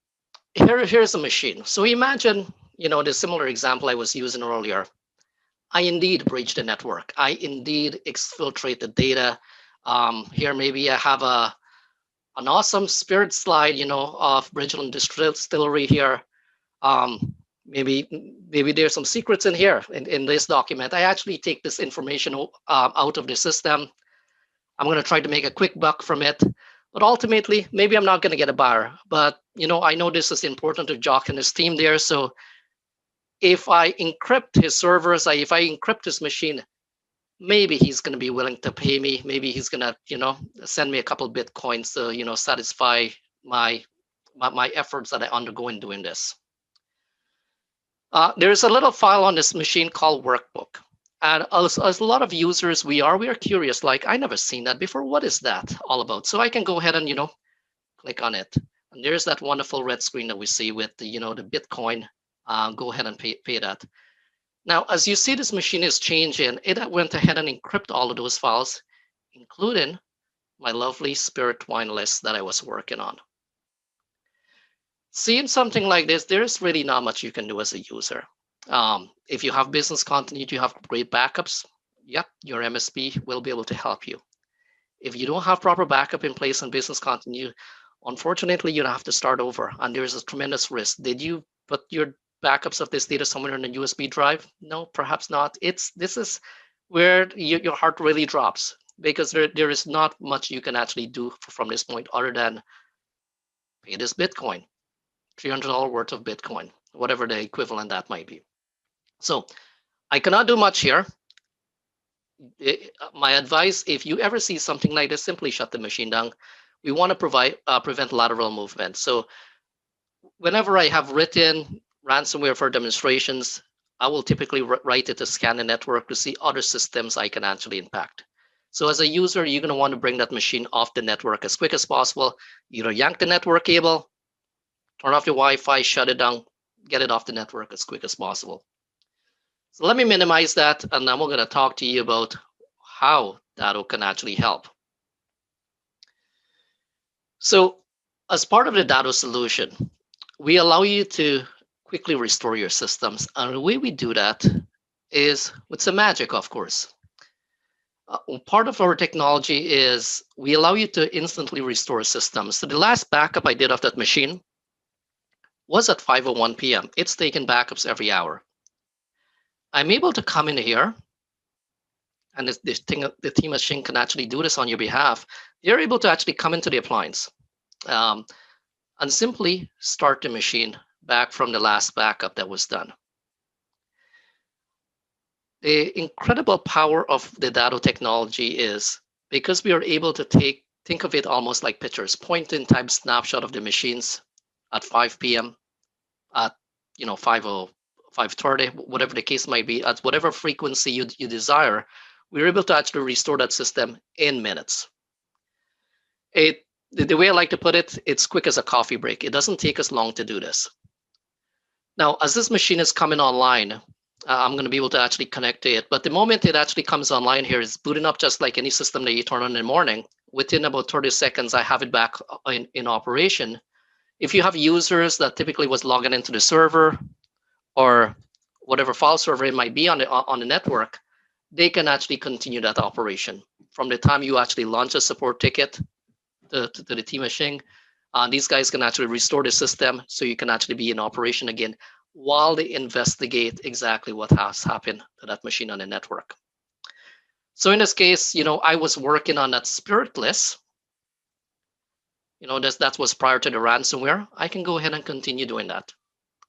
here's a machine. So imagine, the similar example I was using earlier. I indeed breach the network. I indeed exfiltrate the data. Here, maybe I have an awesome spirit slide, of Bridgeland Distillery here. Maybe there's some secrets in here in this document. I actually take this information out of the system. I'm going to try to make a quick buck from it. But ultimately, maybe I'm not going to get a buyer. But, I know this is important to Jock and his team there. So if I encrypt his servers, if I encrypt his machine, maybe he's going to be willing to pay me. Maybe he's going to, send me a couple of Bitcoins to, satisfy my efforts that I undergo in doing this. There's a little file on this machine called workbook. And as a lot of users, we are curious, like, I never seen that before. What is that all about? So I can go ahead and, click on it. And there's that wonderful red screen that we see with the, the Bitcoin. Go ahead and pay that. Now, as you see, this machine is changing. It went ahead and encrypted all of those files, including my lovely spirit wine list that I was working on. Seeing something like this, there's really not much you can do as a user. If you have business continuity, you have great backups. Yep, your MSP will be able to help you. If you don't have proper backup in place and business continuity, unfortunately, you have to start over, and there's a tremendous risk. Did you put your backups of this data somewhere in a USB drive? No, perhaps not. This is where your heart really drops, because there is not much you can actually do from this point other than pay this Bitcoin, $300 worth of Bitcoin, whatever the equivalent that might be. So I cannot do much here. My advice, if you ever see something like this, simply shut the machine down. We want to prevent lateral movement. So whenever I have written ransomware for demonstrations, I will typically write it to scan the network to see other systems I can actually impact. So as a user, you're going to want to bring that machine off the network as quick as possible. Either yank the network cable, turn off your Wi-Fi, shut it down, get it off the network as quick as possible. So let me minimize that, and then we're going to talk to you about how Datto can actually help. So as part of the Datto solution, we allow you to quickly restore your systems. And the way we do that is with some magic, of course. Part of our technology is we allow you to instantly restore systems. So the last backup I did of that machine was at 5:01 p.m. It's taken backups every hour. I'm able to come in here, and the team at Shing can actually do this on your behalf. You're able to actually come into the appliance and simply start the machine back from the last backup that was done. The incredible power of the Datto technology is because we are able to think of it almost like pictures, point-in-time snapshot of the machines at 5 p.m., at 5:30, whatever the case might be, at whatever frequency you desire. We're able to actually restore that system in minutes. The way I like to put it, it's quick as a coffee break. It doesn't take us long to do this. Now, as this machine is coming online, I'm going to be able to actually connect to it. But the moment it actually comes online here, it's booting up just like any system that you turn on in the morning. Within about 30 seconds, I have it back in operation. If you have users that typically was logging into the server or whatever file server it might be on the network, they can actually continue that operation. From the time you actually launch a support ticket to the team of Shing, these guys can actually restore the system so you can actually be in operation again while they investigate exactly what has happened to that machine on the network. So in this case, I was working on that spirit list. That was prior to the ransomware. I can go ahead and continue doing that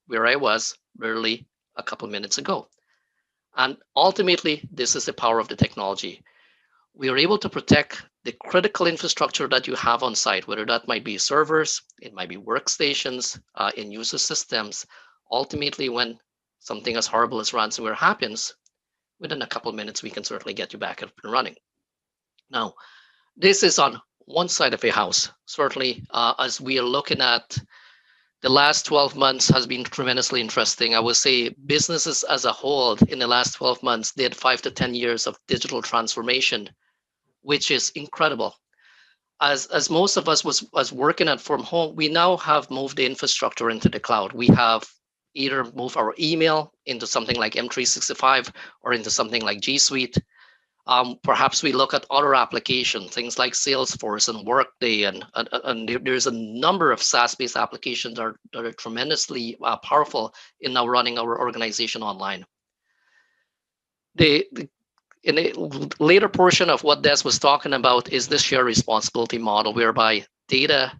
where I was barely a couple minutes ago. And ultimately, this is the power of the technology. We are able to protect the critical infrastructure that you have on site, whether that might be servers, it might be workstations, in user systems. Ultimately, when something as horrible as ransomware happens, within a couple of minutes, we can certainly get you back up and running. Now, this is on one side of a house. Certainly, as we are looking at the last 12 months has been tremendously interesting. I would say businesses as a whole in the last 12 months did 5 to 10 years of digital transformation, which is incredible. As most of us was working at from home, we now have moved the infrastructure into the cloud. We have either moved our email into something like M365 or into something like G Suite. Perhaps we look at other applications, things like Salesforce and Workday, and there's a number of SaaS-based applications that are tremendously powerful in now running our organization online. In a later portion of what Des was talking about is this shared responsibility model, whereby data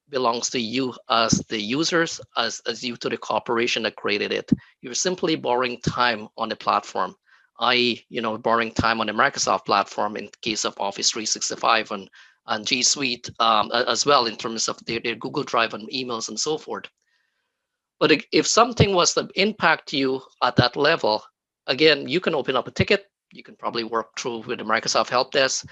belongs to you as the users, as you to the corporation that created it. You're simply borrowing time on the platform, i.e., borrowing time on the Microsoft platform in case of Office 365 and G Suite as well in terms of their Google Drive and emails and so forth. But if something was to impact you at that level, again, you can open up a ticket. You can probably work through with the Microsoft help desk.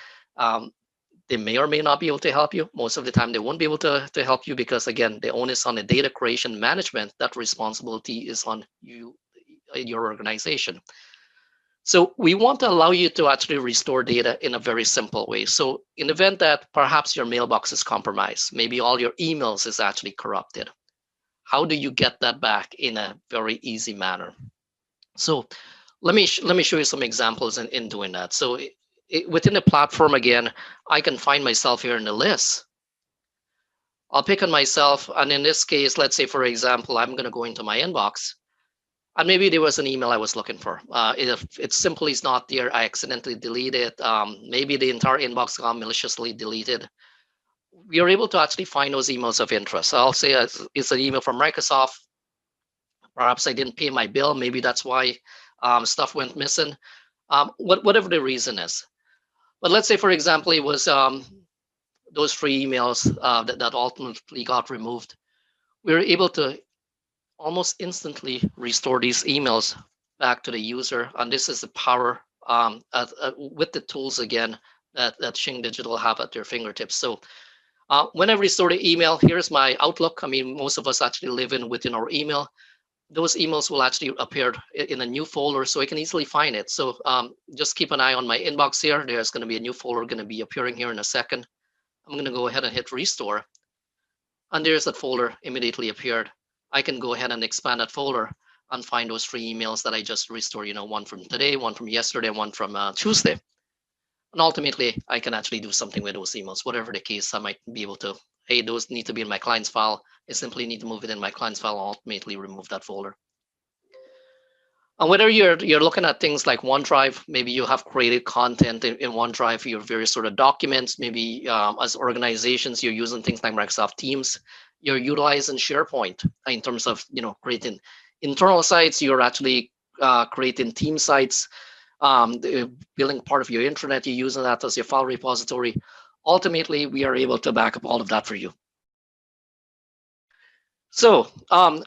They may or may not be able to help you. Most of the time, they won't be able to help you because, again, the onus on the data creation management, that responsibility is on you, your organization. So we want to allow you to actually restore data in a very simple way. So in the event that perhaps your mailbox is compromised, maybe all your emails is actually corrupted, how do you get that back in a very easy manner? So let me show you some examples in doing that. So within the platform again, I can find myself here in the list. I'll pick on myself, and in this case, let's say for example, I'm going to go into my inbox, and maybe there was an email I was looking for. If it simply is not there, I accidentally delete it. Maybe the entire inbox got maliciously deleted. We are able to actually find those emails of interest. So I'll say it's an email from Microsoft. Perhaps I didn't pay my bill. Maybe that's why stuff went missing. Whatever the reason is. But let's say, for example, it was those 3 emails that ultimately got removed. We were able to almost instantly restore these emails back to the user. And this is the power with the tools, again, that Shing Digital have at their fingertips. So when I restore the email, here's my Outlook. I mean, most of us actually live within our email. Those emails will actually appear in a new folder, so I can easily find it. So just keep an eye on my inbox here. There's going to be a new folder going to be appearing here in a second. I'm going to go ahead and hit restore. And there's that folder immediately appeared. I can go ahead and expand that folder and find those 3 emails that I just restored, one from today, one from yesterday, one from Tuesday. And ultimately, I can actually do something with those emails, whatever the case. I might be able to, hey, those need to be in my client's file. I simply need to move it in my client's file and ultimately remove that folder. And whether you're looking at things like OneDrive, maybe you have created content in OneDrive for your various sort of documents. Maybe as organizations, you're using things like Microsoft Teams. You're utilizing SharePoint in terms of creating internal sites. You're actually creating team sites, building part of your intranet. You're using that as your file repository. Ultimately, we are able to back up all of that for you. So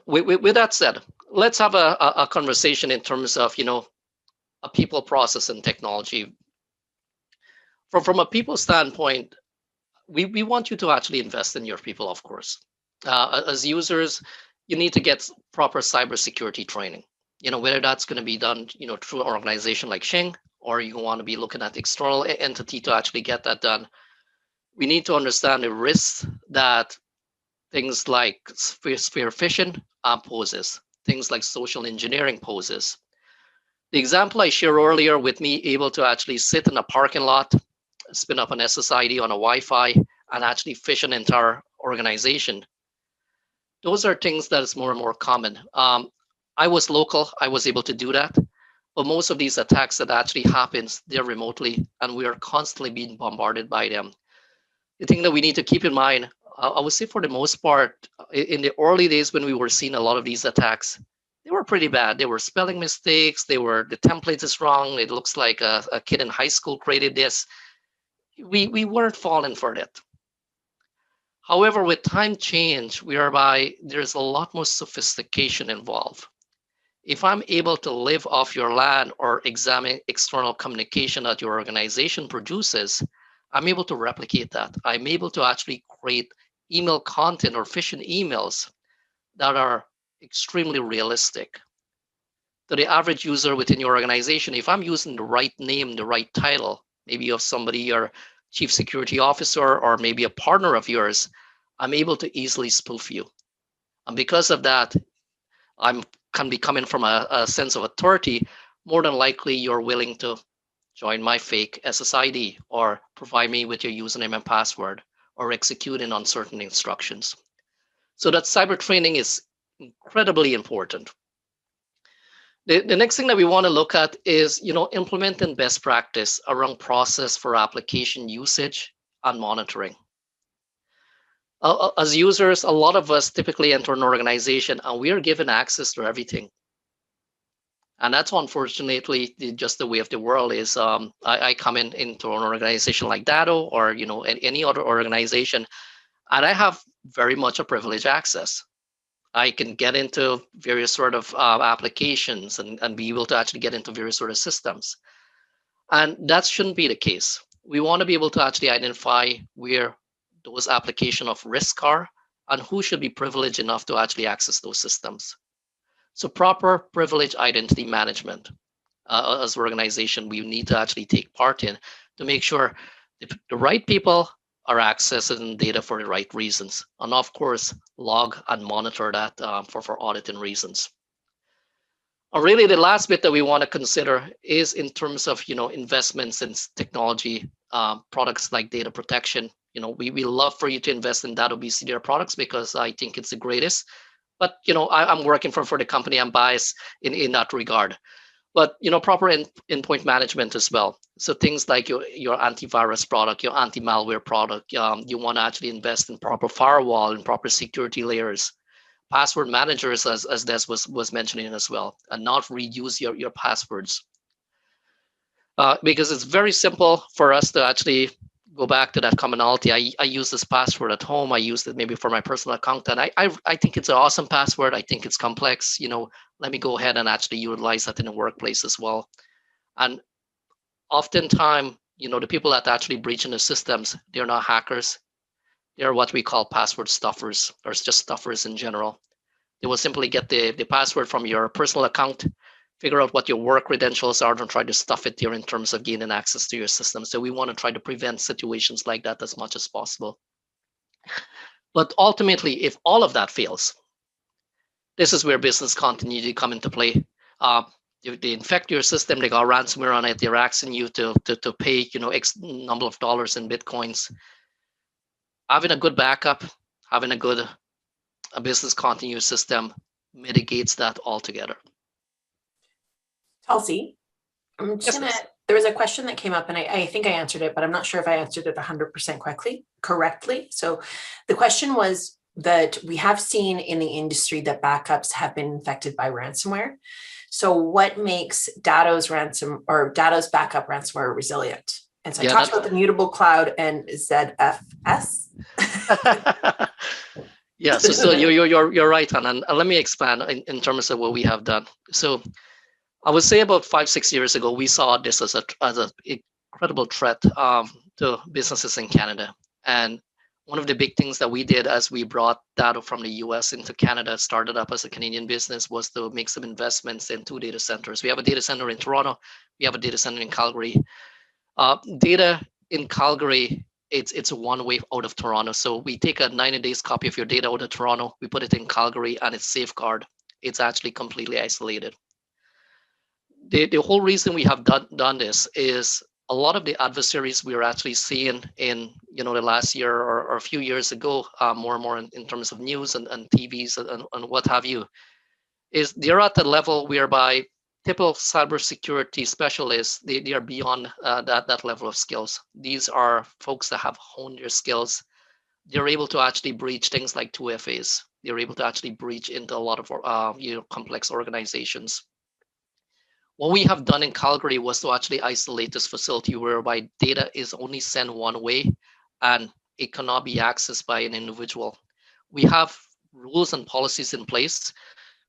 with that said, let's have a conversation in terms of a people, process, and technology. From a people standpoint, we want you to actually invest in your people, of course. As users, you need to get proper cybersecurity training. Whether that's going to be done through an organization like Shing, or you want to be looking at the external entity to actually get that done. We need to understand the risks that things like spear phishing poses, things like social engineering poses. The example I shared earlier with me able to actually sit in a parking lot, spin up an SSID on a Wi-Fi, and actually phish an entire organization. Those are things that is more and more common. I was local, I was able to do that, but most of these attacks that actually happens, they're remotely, and we are constantly being bombarded by them. The thing that we need to keep in mind, I would say for the most part, in the early days when we were seeing a lot of these attacks, they were pretty bad. They were spelling mistakes. The template is wrong. It looks like a kid in high school created this. We weren't falling for that. However, with time change, whereby there's a lot more sophistication involved. If I'm able to live off your land or examine external communication that your organization produces, I'm able to replicate that. I'm able to actually create email content or phishing emails that are extremely realistic. To the average user within your organization, if I'm using the right name, the right title, maybe of somebody, your chief security officer, or maybe a partner of yours, I'm able to easily spoof you. And because of that, I can be coming from a sense of authority. More than likely, you're willing to join my fake SSID or provide me with your username and password or executing on certain instructions. So that cyber training is incredibly important. The next thing that we want to look at is, implementing best practice around process for application usage and monitoring. As users, a lot of us typically enter an organization and we are given access to everything. And that's unfortunately just the way of the world is. I come into an organization like Datto or any other organization, and I have very much a privileged access. I can get into various sort of applications and be able to actually get into various sort of systems. And that shouldn't be the case. We want to be able to actually identify where those applications of risk are and who should be privileged enough to actually access those systems. So proper privilege identity management as an organization, we need to actually take part in to make sure the right people are accessing data for the right reasons. And of course, log and monitor that for auditing reasons. Really, the last bit that we want to consider is in terms of investments in technology, products like data protection. We love for you to invest in Datto BCDR products because I think it's the greatest. But I'm working for the company. I'm biased in that regard. But proper endpoint management as well. So things like your antivirus product, your anti-malware product. You want to actually invest in proper firewall and proper security layers, password managers, as Des was mentioning as well, and not reuse your passwords. Because it's very simple for us to actually go back to that commonality. I use this password at home. I use it maybe for my personal account, and I think it's an awesome password. I think it's complex. Let me go ahead and actually utilize that in the workplace as well. And oftentimes, the people that actually breach in the systems, they're not hackers. They're what we call password stuffers, or just stuffers in general. They will simply get the password from your personal account, figure out what your work credentials are, and try to stuff it there in terms of gaining access to your system. So we want to try to prevent situations like that as much as possible. But ultimately, if all of that fails, this is where business continuity come into play. They infect your system, they got ransomware on it, they're asking you to pay X number of dollars in Bitcoins. Having a good backup, having a business continuity system mitigates that altogether. Tulsi, I'm just there was a question that came up and I think I answered it, but I'm not sure if I answered it 100% correctly. So the question was that we have seen in the industry that backups have been infected by ransomware. So what makes Datto's backup ransomware resilient? And so I talked about the mutable cloud and ZFS. Yeah, so you're right, Hannah. And let me expand in terms of what we have done. So I would say about 5-6 years ago, we saw this as an incredible threat to businesses in Canada. And one of the big things that we did as we brought Datto from the US into Canada, started up as a Canadian business, was to make some investments in 2 data centers. We have a data center in Toronto. We have a data center in Calgary. Data in Calgary, it's a one-way out of Toronto. So we take a 90 days copy of your data out of Toronto, we put it in Calgary, and it's safeguarded. It's actually completely isolated. The whole reason we have done this is a lot of the adversaries we are actually seeing in the last year or a few years ago, more and more in terms of news and TVs and what have you, is they're at the level whereby typical cybersecurity specialists, they are beyond that level of skills. These are folks that have honed their skills. They're able to actually breach things like 2FAs. They're able to actually breach into a lot of complex organizations. What we have done in Calgary was to actually isolate this facility whereby data is only sent one way and it cannot be accessed by an individual. We have rules and policies in place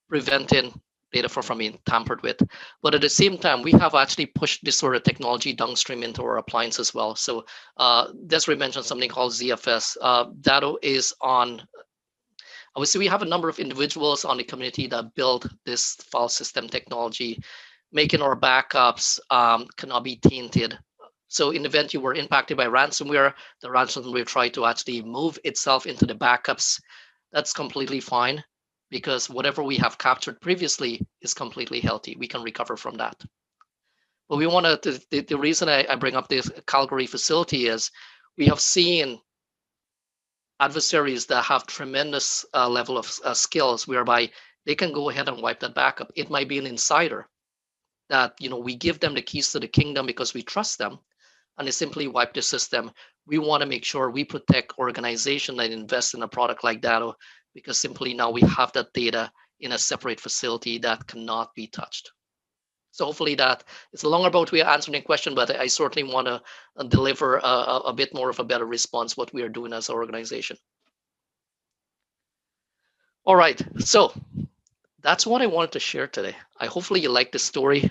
preventing data from being tampered with. But at the same time, we have actually pushed this sort of technology downstream into our appliance as well. So Desiree mentioned something called ZFS. Datto is on, I would say we have a number of individuals on the community that build this file system technology, making our backups cannot be tainted. So in the event you were impacted by ransomware, the ransomware tried to actually move itself into the backups. That's completely fine, because whatever we have captured previously is completely healthy. We can recover from that. But we want to, the reason I bring up this Calgary facility is we have seen adversaries that have tremendous level of skills whereby they can go ahead and wipe that backup. It might be an insider that we give them the keys to the kingdom because we trust them, and they simply wipe the system. We want to make sure we protect organization that invest in a product like Datto, because simply now we have that data in a separate facility that cannot be touched. So hopefully that it's a longer about way of answering the question, but I certainly want to deliver a bit more of a better response what we are doing as an organization. All right, so that's what I wanted to share today. Hopefully you like the story.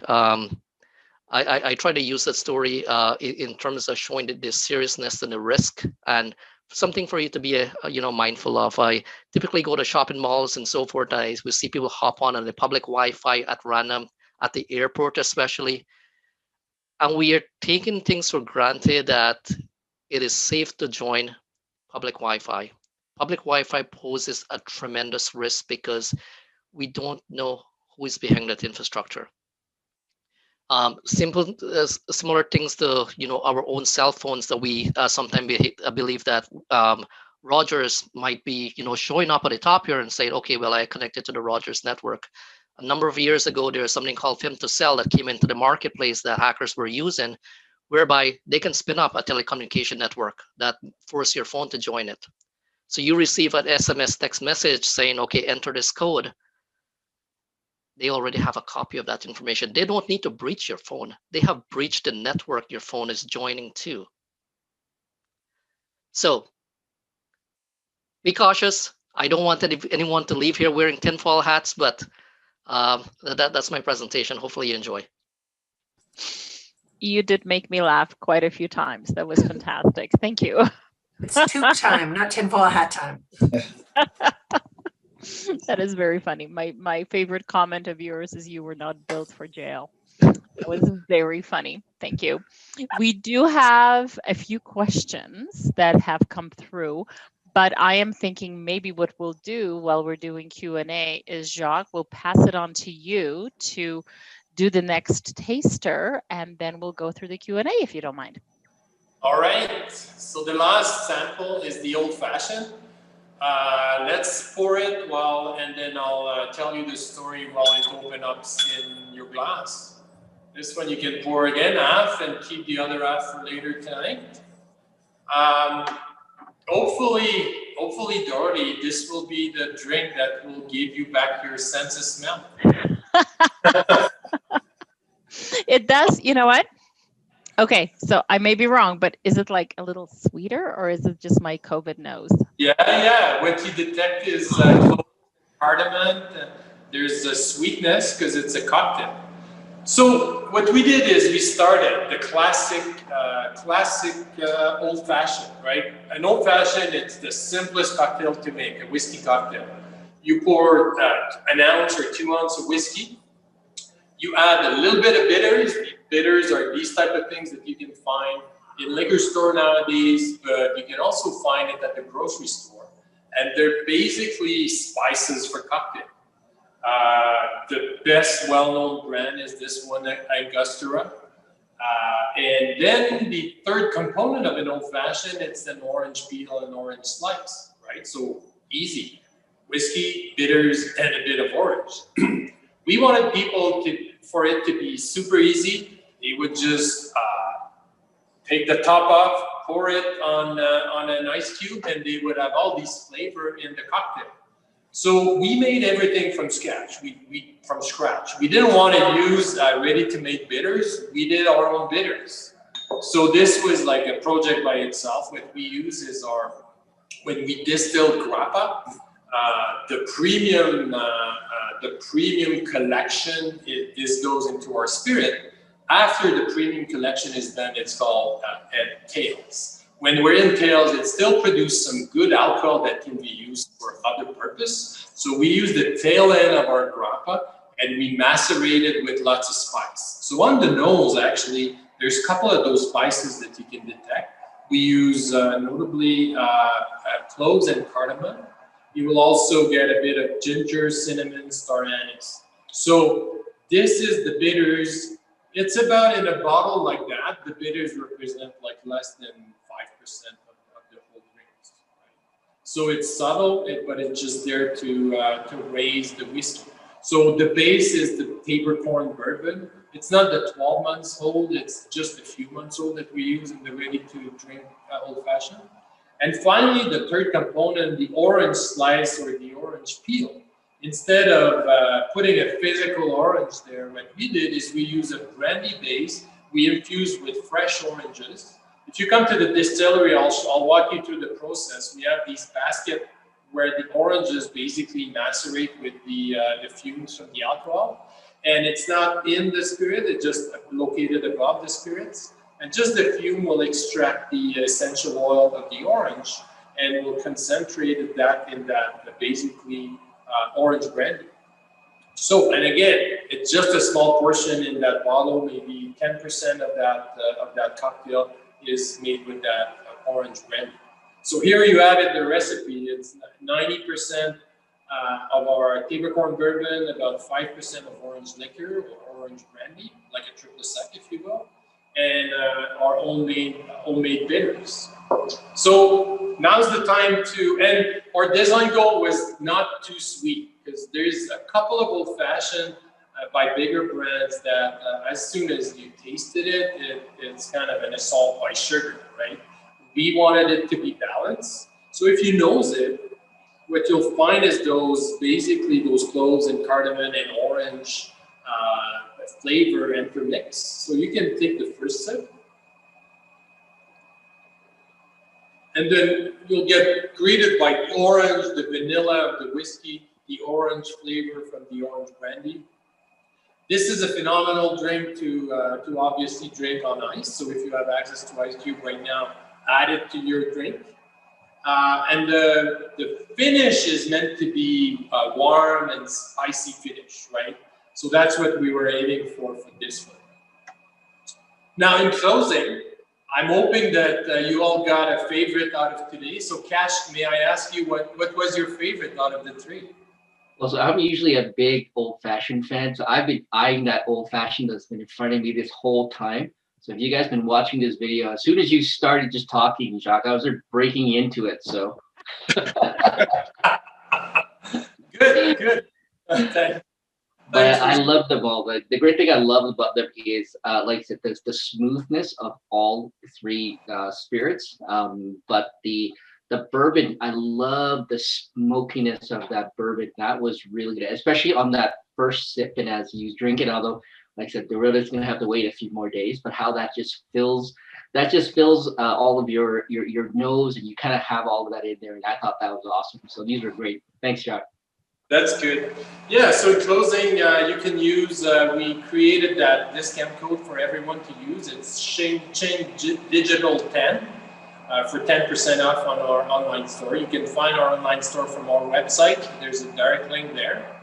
I try to use that story in terms of showing the seriousness and the risk, and something for you to be mindful of. I typically go to shopping malls and so forth. We see people hop on the public Wi-Fi at random, at the airport especially, and we are taking things for granted that it is safe to join public Wi-Fi. Public Wi-Fi poses a tremendous risk because we don't know who is behind that infrastructure. Similar things to our own cell phones, that we sometimes believe that Rogers might be showing up at the top here and saying, okay, well, I connected to the Rogers network. A number of years ago, there was something called film to cell that came into the marketplace that hackers were using, whereby they can spin up a telecommunication network that force your phone to join it. So you receive an SMS text message saying, okay, enter this code. They already have a copy of that information. They don't need to breach your phone. They have breached the network your phone is joining to. So be cautious. I don't want anyone to leave here wearing tinfoil hats, but that's my presentation. Hopefully you enjoy. You did make me laugh quite a few times. That was fantastic. Thank you. It's toque time, not tinfoil hat time. That is very funny. My favorite comment of yours is you were not built for jail. That was very funny. Thank you. We do have a few questions that have come through, but I am thinking maybe what we'll do while we're doing Q&A is, Jacques, we'll pass it on to you to do the next taster, and then we'll go through the Q&A if you don't mind. All right. So the last sample is the old-fashioned. Let's pour it and then I'll tell you the story while it opens up in your glass. This one you can pour again half and keep the other half for later tonight. Hopefully, Dorothy, this will be the drink that will give you back your sense of smell. It does. You know what? Okay, so I may be wrong, but is it like a little sweeter, or is it just my COVID nose? Yeah. What you detect is cardamom. There's a sweetness because it's a cocktail. So what we did is we started the classic old-fashioned, right? An old-fashioned, it's the simplest cocktail to make, a whiskey cocktail. You pour an ounce or 2 ounces of whiskey. You add a little bit of bitters. Bitters are these type of things that you can find in liquor store nowadays, but you can also find it at the grocery store. And they're basically spices for cocktail. The best well-known brand is this one, Angostura. And then the third component of an old-fashioned, it's an orange peel and orange slice, right? So easy. Whiskey, bitters, and a bit of orange. We wanted people for it to be super easy. They would just take the top off, pour it on an ice cube, and they would have all these flavor in the cocktail. So we made everything from scratch. From scratch. We didn't want to use ready-to-make bitters. We did our own bitters. So this was like a project by itself. What we use is when we distill grappa, the premium collection. This goes into our spirit. After the premium collection is done, it's called tails. When we're in tails, it still produces some good alcohol that can be used for other purpose. So we use the tail end of our grappa and we macerate it with lots of spice. So on the nose, actually, there's a couple of those spices that you can detect. We use notably cloves and cardamom. You will also get a bit of ginger, cinnamon, star anise. So this is the bitters. It's about in a bottle like that. The bitters represent like less than 5% of the whole drink. Right? So it's subtle, but it's just there to raise the whiskey. So the base is the peppercorn bourbon. It's not the 12 months old. It's just a few months old that we use in the ready-to-drink old-fashioned. And finally, the third component, the orange slice or the orange peel. Instead of putting a physical orange there, what we did is we use a brandy base. We infuse with fresh oranges. If you come to the distillery, I'll walk you through the process. We have these baskets where the oranges basically macerate with the fumes from the alcohol. And it's not in the spirit, it's just located above the spirits. And just the fume will extract the essential oil of the orange and will concentrate that in that basically orange brandy. So, and again, it's just a small portion in that bottle, maybe 10% of that cocktail is made with that orange brandy. So here you have it, the recipe. It's 90% of our table corn bourbon, about 5% of orange liquor or orange brandy, like a triple sec, if you will, and our homemade bitters. So now's the time to, and our design goal was not too sweet, because there's a couple of old fashioned by bigger brands that as soon as you tasted it's kind of an assault by sugar, right? We wanted it to be balanced. So if you nose it, what you'll find is basically those cloves and cardamom and orange flavor intermix. So you can take the first sip, and then you'll get greeted by the orange, the vanilla of the whiskey, the orange flavor from the orange brandy. This is a phenomenal drink to obviously drink on ice. So if you have access to ice cube right now, add it to your drink. And the finish is meant to be warm and spicy finish, right? So that's what we were aiming for this one. Now, in closing, I'm hoping that you all got a favorite out of today. So, Cash, may I ask you what was your favorite out of the three? Well, so I'm usually a big old-fashioned fan, so I've been eyeing that old-fashioned that's been in front of me this whole time. So if you guys been watching this video, as soon as you started just talking, Jacques, I was breaking into it. So good. Okay. But I love them all. But the great thing I love about them is, like I said, there's the smoothness of all three spirits. But the bourbon, I love the smokiness of that bourbon. That was really good, especially on that first sip and as you drink it. Although, like I said, the real is going to have to wait a few more days. But how that just fills all of your nose, and you kind of have all of that in there. And I thought that was awesome. So these are great. Thanks, Jacques. That's good. Yeah, so in closing, you can use, we created that discount code for everyone to use. It's Shing Digital 10 for 10% off on our online store. You can find our online store from our website. There's a direct link there.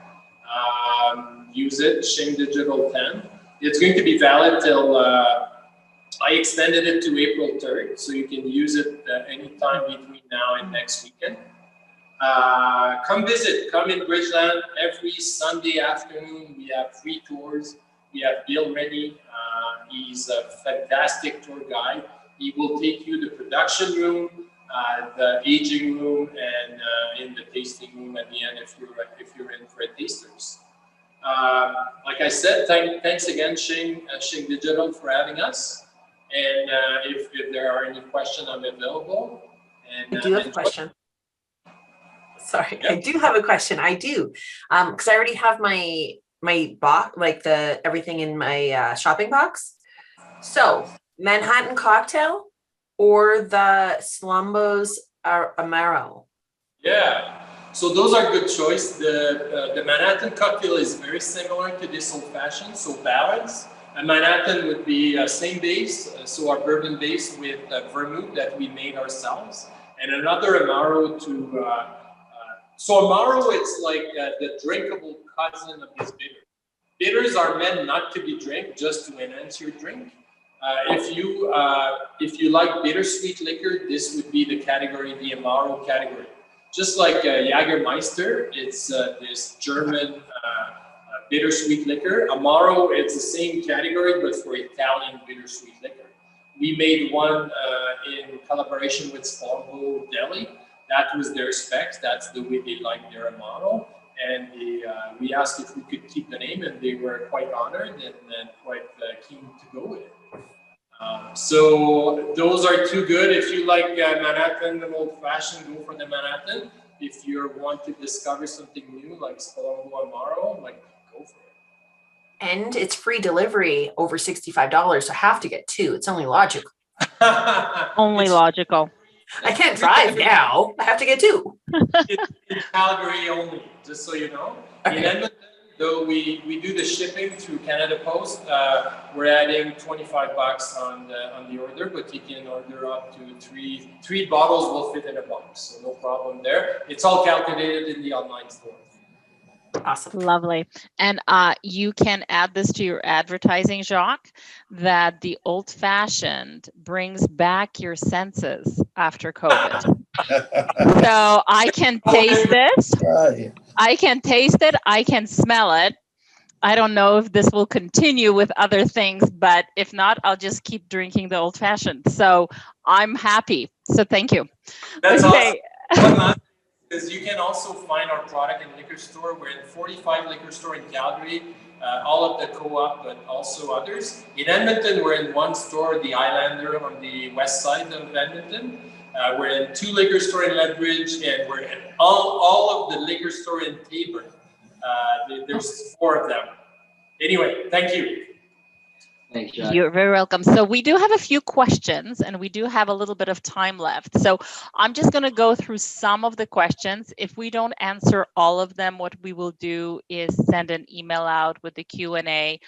Use it, Shing Digital 10. It's going to be valid till, I extended it to April 3rd, so you can use it anytime between now and next weekend. Come visit, come in Bridgeland every Sunday afternoon. We have free tours. We have Bill Rennie. He's a fantastic tour guide. He will take you to the production room, the aging room, and in the tasting room at the end if you're in for a tasters. Like I said, thanks again, Shing Digital, for having us. And if there are any questions, I'm available. And, I do have a question. Sorry, Yep. I do have a question. I do, because I already have my box, like everything in my shopping box. So Manhattan cocktail or the Slumbos Amaro? Yeah, so those are good choice. The Manhattan cocktail is very similar to this old fashioned, so balanced. A Manhattan would be same base, so our bourbon base with vermouth that we made ourselves, and another Amaro to. So Amaro, it's like the drinkable cousin of this bitter. Bitters are meant not to be drank, just to enhance your drink. If you like bittersweet liquor, this would be the category, the Amaro category. Just like Jägermeister, it's this German bittersweet liquor. Amaro, it's the same category, but for Italian bittersweet liquor. We made one in collaboration with Spalvo Deli. That was their specs. That's the way they like their Amaro. And we asked if we could keep the name, and they were quite honored and quite keen to go with it. So those are two good. If you like Manhattan, the old-fashioned, go for the Manhattan. If you want to discover something new, like Spalvo Amaro, go for it. And it's free delivery over $65, so I have to get two. It's only logical. Only logical. I can't drive now. I have to get two. It's in Calgary only, just so you know. Okay. In Edmonton, though we do the shipping through Canada Post, we're adding $25 on the order, but you can order up to three bottles will fit in a box, so no problem there. It's all calculated in the online store. Awesome. Lovely. And you can add this to your advertising, Jacques, that the old-fashioned brings back your senses after COVID. So I can taste it. Right. I can taste it. I can smell it. I don't know if this will continue with other things, but if not, I'll just keep drinking the old fashioned. So I'm happy. So thank you. That's Okay. awesome. One last thing is you can also find our product in liquor store. We're in 45 liquor store in Calgary, all of the co-op, but also others. In Edmonton, we're in one store, the Islander on the west side of Edmonton. We're in 2 liquor store in Lethbridge, and we're in all of the liquor store in Taber. There's 4 of them. Anyway, thank you. Thanks, Jack. You're very welcome. So we do have a few questions and we do have a little bit of time left. So I'm just going to go through some of the questions. If we don't answer all of them, what we will do is send an email out with the Q&A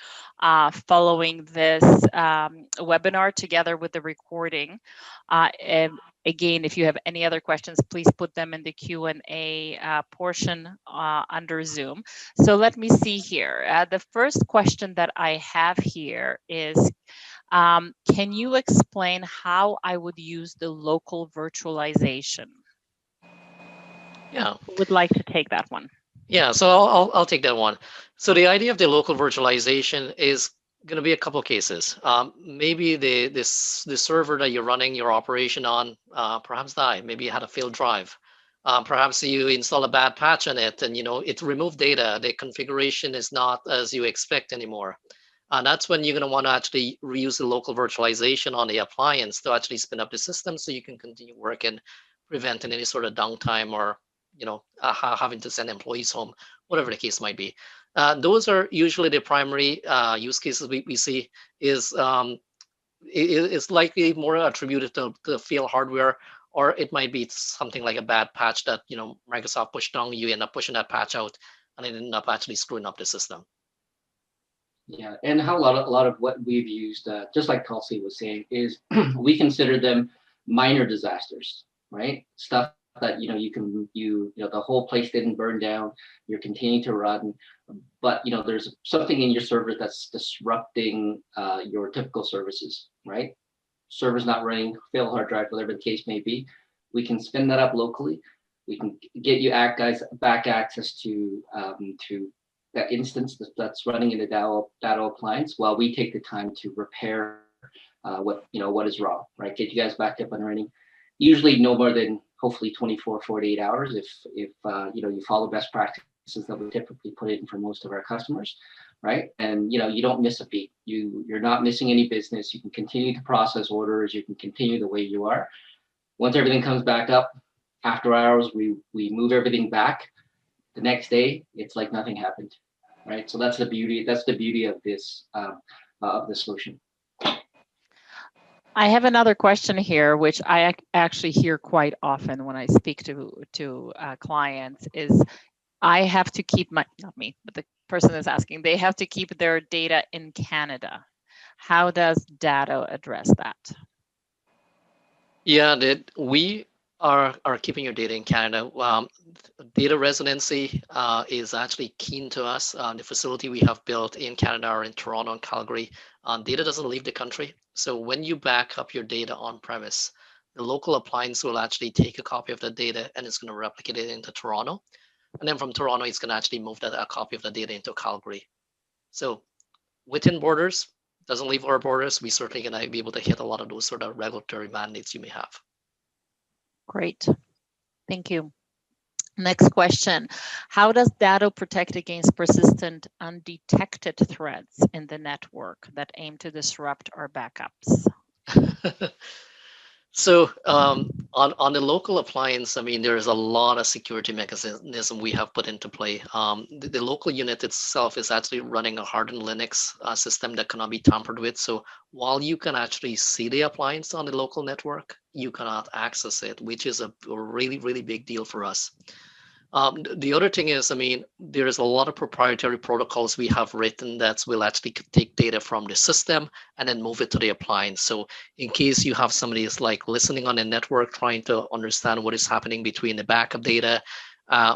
following this webinar together with the recording. And again, if you have any other questions, please put them in the Q&A portion under Zoom. So let me see here. The first question that I have here is, can you explain how I would use the local virtualization? Yeah. Who would like to take that one? Yeah, so I'll take that one. So the idea of the local virtualization is going to be a couple of cases. Maybe the server that you're running your operation on perhaps died. Maybe you had a failed drive. Perhaps you install a bad patch on it, and it removed data. The configuration is not as you expect anymore. That's when you're going to want to actually reuse the local virtualization on the appliance to actually spin up the system so you can continue working, preventing any sort of downtime or having to send employees home, whatever the case might be. Those are usually the primary use cases we see. It's likely more attributed to failed hardware, or it might be something like a bad patch that Microsoft pushed down. You end up pushing that patch out, and it ended up actually screwing up the system. Yeah, and how a lot of what we've used, just like Kelsey was saying, is we consider them minor disasters, right? Stuff that the whole place didn't burn down, you're continuing to run, but there's something in your server that's disrupting your typical services, right? Server's not running, failed hard drive, whatever the case may be. We can spin that up locally. We can get you back access to that instance that's running in the Datto appliance while we take the time to repair what is wrong, right? Get you guys back up and running. Usually no more than hopefully 24, 48 hours if you follow best practices that we typically put in for most of our customers, right? And you don't miss a beat. You're not missing any business. You can continue to process orders. You can continue the way you are. Once everything comes back up, after hours, we move everything back. The next day, it's like nothing happened, right? So that's the beauty. That's the beauty of this solution. I have another question here, which I actually hear quite often when I speak to clients. Is I have to keep not me, but the person is asking. They have to keep their data in Canada. How does Datto address that? Yeah, we are keeping your data in Canada. Data residency is actually keen to us. The facility we have built in Canada or in Toronto and Calgary, data doesn't leave the country. So when you back up your data on premise, the local appliance will actually take a copy of the data and it's going to replicate it into Toronto. And then from Toronto, it's going to actually move a copy of the data into Calgary. So within borders, doesn't leave our borders. We certainly going to be able to hit a lot of those sort of regulatory mandates you may have. Great. Thank you. Next question. How does Datto protect against persistent undetected threats in the network that aim to disrupt our backups? So on the local appliance, I mean, there's a lot of security mechanism we have put into play. The local unit itself is actually running a hardened Linux system that cannot be tampered with. So while you can actually see the appliance on the local network, you cannot access it, which is a really, really big deal for us. The other thing is, I mean, there's a lot of proprietary protocols we have written that will actually take data from the system and then move it to the appliance. So in case you have somebody is like listening on the network, trying to understand what is happening between the backup data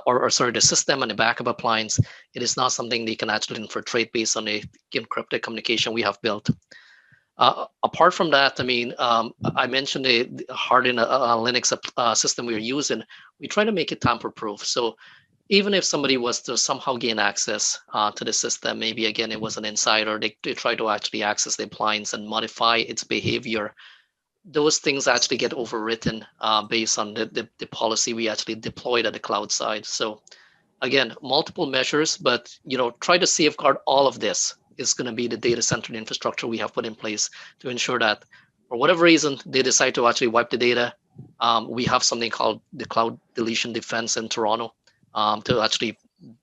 or the system and the backup appliance, it is not something they can actually infiltrate based on the encrypted communication we have built. Apart from that, I mean, I mentioned the hardened Linux system we are using. We try to make it tamper-proof. So even if somebody was to somehow gain access to the system, maybe again it was an insider, they try to actually access the appliance and modify its behavior. Those things actually get overwritten based on the policy we actually deployed at the cloud side. So again, multiple measures, but try to safeguard all of this is going to be the data center infrastructure we have put in place to ensure that for whatever reason they decide to actually wipe the data. We have something called the cloud deletion defense in Toronto to actually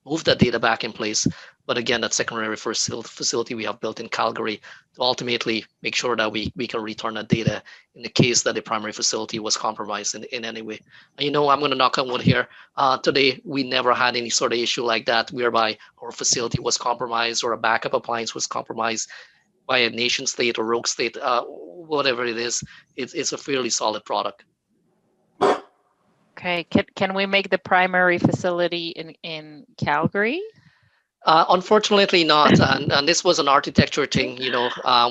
move that data back in place. But again, that secondary facility we have built in Calgary to ultimately make sure that we can return that data in the case that the primary facility was compromised in any way. And I'm going to knock on wood here. Today, we never had any sort of issue like that whereby our facility was compromised or a backup appliance was compromised by a nation state or rogue state, whatever it is. It's a fairly solid product. Okay, can we make the primary facility in Calgary? Unfortunately not, and this was an architecture thing.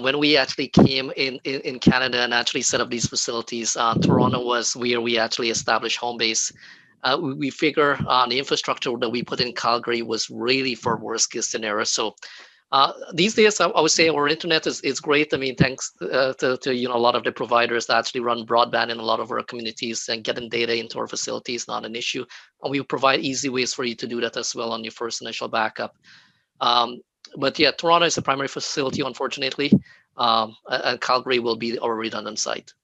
When we actually came in Canada and actually set up these facilities, Toronto was where we actually established home base. We figure the infrastructure that we put in Calgary was really for worst case scenario. So these days, I would say our internet is great. I mean, thanks to a lot of the providers that actually run broadband in a lot of our communities, and getting data into our facility is not an issue. And we provide easy ways for you to do that as well on your first initial backup. But yeah, Toronto is the primary facility, unfortunately, and Calgary will be our redundant site.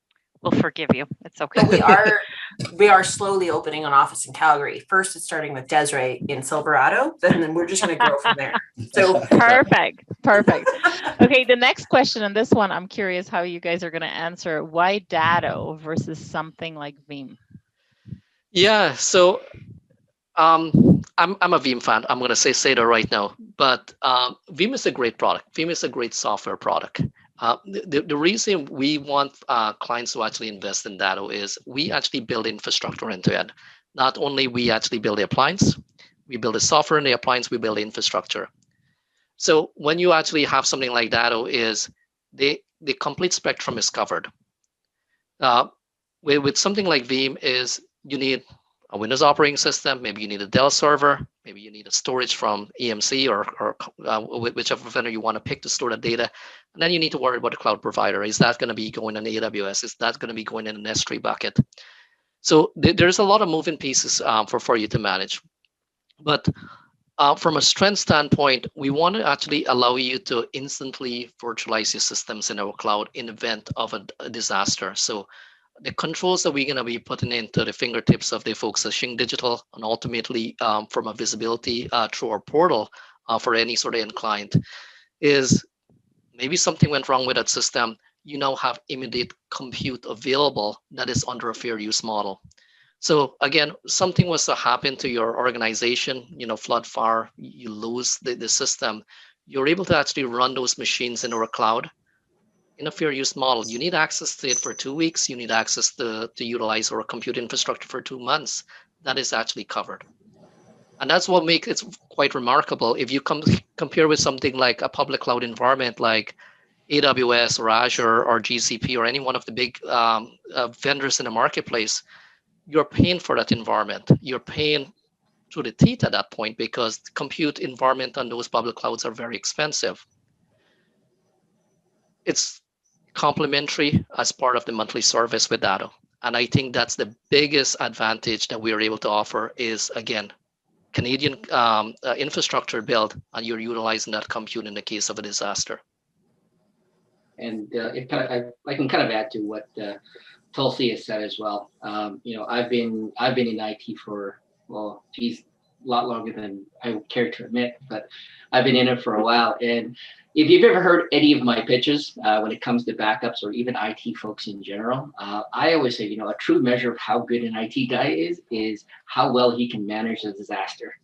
We'll forgive you. It's okay. But we are slowly opening an office in Calgary. First, it's starting with Desiree in Silverado, and then we're just going to grow from there. So perfect. Okay, the next question, and this one, I'm curious how you guys are going to answer. Why Datto versus something like Veeam? Yeah, so I'm a Veeam fan. I'm going to say that right now. But Veeam is a great product. Veeam is a great software product. The reason we want clients to actually invest in Datto is we actually build infrastructure end to end. Not only we actually build the appliance, we build the software in the appliance, we build the infrastructure. So when you actually have something like Datto, is the complete spectrum is covered. With something like Veeam is you need a Windows operating system, maybe you need a Dell server, maybe you need a storage from EMC or whichever vendor you want to pick to store the data. And then you need to worry about the cloud provider. Is that going to be going in AWS? Is that going to be going in an S3 bucket? So there's a lot of moving pieces for you to manage. But from a strength standpoint, we want to actually allow you to instantly virtualize your systems in our cloud in event of a disaster. So the controls that we're going to be putting into the fingertips of the folks at Shing Digital, and ultimately from a visibility through our portal for any sort of end client, is maybe something went wrong with that system. You now have immediate compute available that is under a fair use model. So again, something was to happen to your organization, flood, fire, you lose the system. You're able to actually run those machines in our cloud in a fair use model. You need access to it for 2 weeks. You need access to utilize our compute infrastructure for 2 months. That is actually covered. And that's what makes it quite remarkable. If you compare with something like a public cloud environment like AWS or Azure or GCP or any one of the big vendors in the marketplace, you're paying for that environment. You're paying through the teeth at that point because the compute environment on those public clouds are very expensive. It's complementary as part of the monthly service with Datto. And I think that's the biggest advantage that we are able to offer is, again, Canadian infrastructure build, and you're utilizing that compute in the case of a disaster. And I can kind of add to what Tulsi has said as well. I've been in IT for, well, geez, a lot longer than I would care to admit, but I've been in it for a while. And if you've ever heard any of my pitches when it comes to backups or even IT folks in general, I always say, a true measure of how good an IT guy is how well he can manage a disaster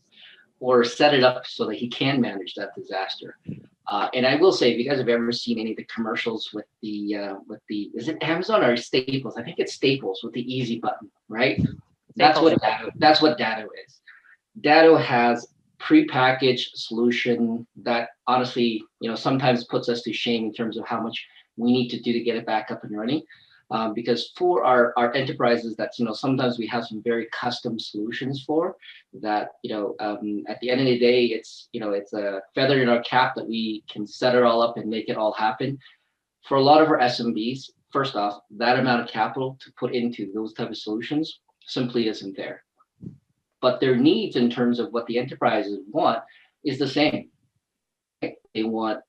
or set it up so that he can manage that disaster. And I will say, if you guys have ever seen any of the commercials with the is it Amazon or Staples? I think it's Staples with the easy button, right? That's what Datto is. Datto has prepackaged solution that honestly, sometimes puts us to shame in terms of how much we need to do to get it back up and running. Because for our enterprises that, sometimes we have some very custom solutions for that, at the end of the day, it's a feather in our cap that we can set it all up and make it all happen. For a lot of our SMBs, first off, that amount of capital to put into those type of solutions simply isn't there. But their needs in terms of what the enterprises want is the same. They want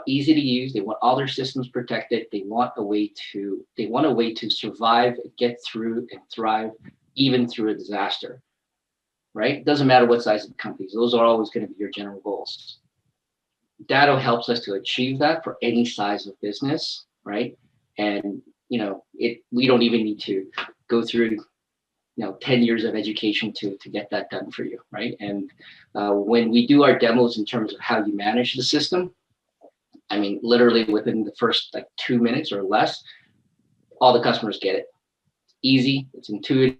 easy to use. They want all their systems protected. They want a way to survive, get through, and thrive, even through a disaster. Right? Doesn't matter what size of companies. Those are always going to be your general goals. Datto helps us to achieve that for any size of business, right? And we don't even need to go through 10 years of education to get that done for you, right? And when we do our demos in terms of how you manage the system, I mean, literally within the first 2 minutes or less, all the customers get it. Easy, it's intuitive,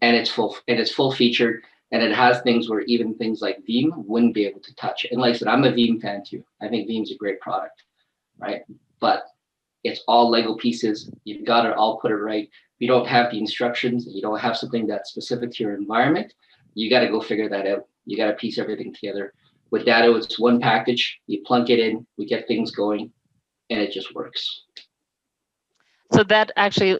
and it's full featured, and it has things where even things like Veeam wouldn't be able to touch it. And like I said, I'm a Veeam fan too. I think Veeam's a great product, right? But it's all Lego pieces. You've got to all put it right. If you don't have the instructions, you don't have something that's specific to your environment, you got to go figure that out. You got to piece everything together. With Datto, it's one package. You plunk it in, we get things going, and it just works. So that actually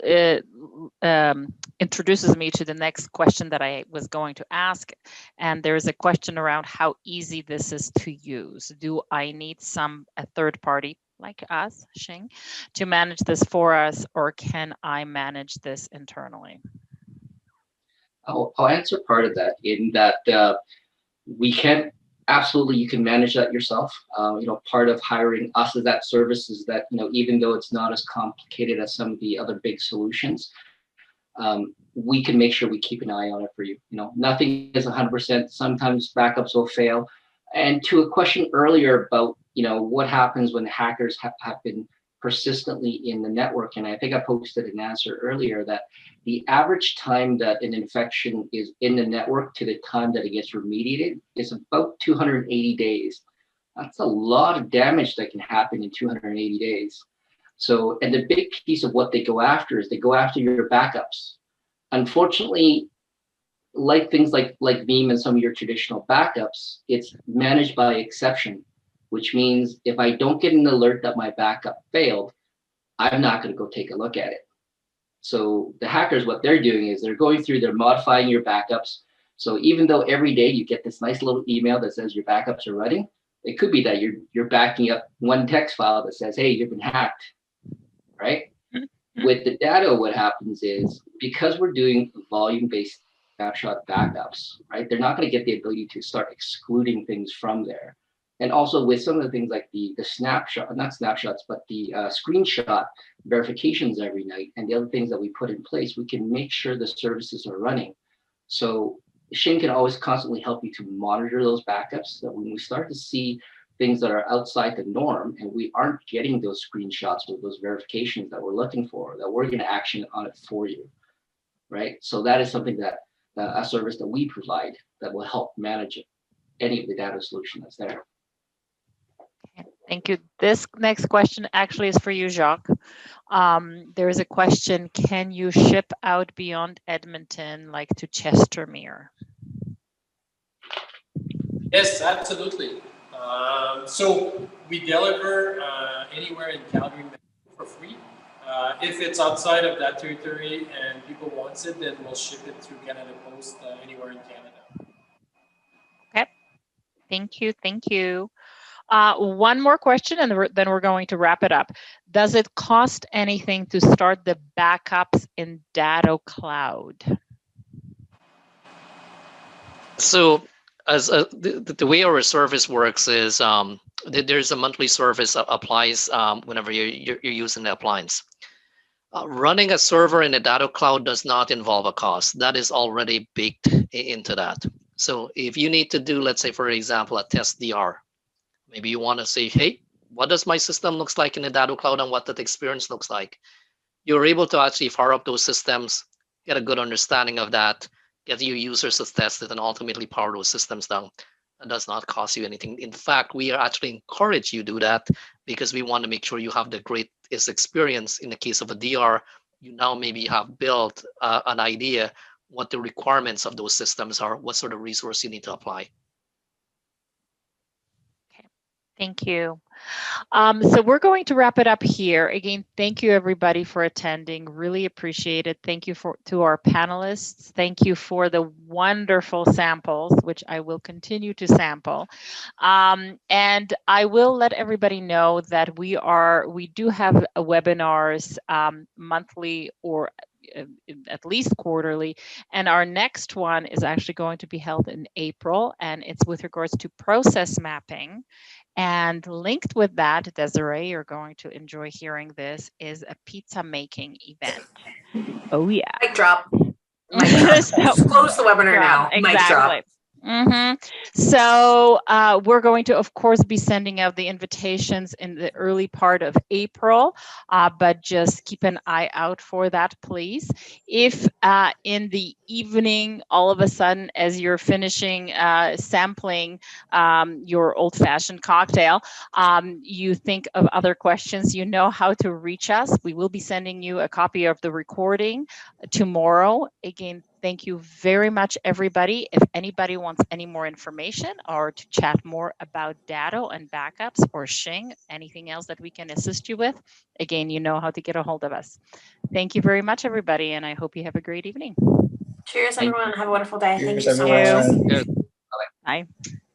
introduces me to the next question that I was going to ask. And there's a question around how easy this is to use. Do I need a third party like us, Shing, to manage this for us, or can I manage this internally? I'll answer part of that in that we can. Absolutely, you can manage that yourself. Part of hiring us as that service is that, even though it's not as complicated as some of the other big solutions, we can make sure we keep an eye on it for you. Nothing is 100%. Sometimes backups will fail. And to a question earlier about, what happens when hackers have been persistently in the network, and I think I posted an answer earlier that the average time that an infection is in the network to the time that it gets remediated is about 280 days. That's a lot of damage that can happen in 280 days. So, and the big piece of what they go after is they go after your backups. Unfortunately, like things like Veeam and some of your traditional backups, it's managed by exception, which means if I don't get an alert that my backup failed, I'm not going to go take a look at it. So the hackers, what they're doing is they're going through, they're modifying your backups. So even though every day you get this nice little email that says your backups are running, it could be that you're backing up one text file that says, hey, you've been hacked, right? Mm-hmm. With the Datto, what happens is because we're doing volume-based snapshot backups, right? They're not going to get the ability to start excluding things from there. And also with some of the things like the snapshot, not snapshots, but the screenshot verifications every night and the other things that we put in place, we can make sure the services are running. So Shing can always constantly help you to monitor those backups. So when we start to see things that are outside the norm and we aren't getting those screenshots or those verifications that we're looking for, that we're going to action on it for you, right? So that is something that a service that we provide that will help manage it, any of the data solution that's there. Thank you. This next question actually is for you, Jacques. There is a question, can you ship out beyond Edmonton, like to Chestermere? Yes, absolutely. So we deliver anywhere in Calgary for free. If it's outside of that territory and people want it, then we'll ship it through Canada Post anywhere in Canada. Okay. Thank you. Thank you. One more question, and then we're going to wrap it up. Does it cost anything to start the backups in Datto Cloud? So, as the way our service works is there's a monthly service that applies whenever you're using the appliance. Running a server in a Datto Cloud does not involve a cost. That is already baked into that. So if you need to do, let's say, for example, a test DR, maybe you want to say, hey, what does my system looks like in the Datto Cloud and what that experience looks like? You're able to actually fire up those systems, get a good understanding of that, get your users to test it, and ultimately power those systems down. and does not cost you anything. In fact, we are actually encourage you do that because we want to make sure you have the greatest experience. In the case of a DR, you now maybe have built an idea what the requirements of those systems are, what sort of resource you need to apply. Okay, thank you. So we're going to wrap it up here. Again, thank you everybody for attending. Really appreciate it. Thank you to our panelists. Thank you for the wonderful samples, which I will continue to sample. And I will let everybody know that we do have webinars monthly or at least quarterly, and our next one is actually going to be held in April, and it's with regards to process mapping. And linked with that, Desiree, you're going to enjoy hearing this, is a pizza making event. Oh yeah. Mic drop. Mic drop. So, close the webinar now. Exactly. Mic drop. So we're going to, of course, be sending out the invitations in the early part of April, but just keep an eye out for that, please. If in the evening, all of a sudden, as you're finishing sampling your old-fashioned cocktail, you think of other questions, you know how to reach us. We will be sending you a copy of the recording tomorrow. Again, thank you very much, everybody. If anybody wants any more information or to chat more about Datto and backups or Shing, anything else that we can assist you with, again, you know how to get a hold of us. Thank you very much, everybody, and I hope you have a great evening. Cheers, everyone. Have a wonderful day. Thank Cheers, you so much. everyone. Good. Bye.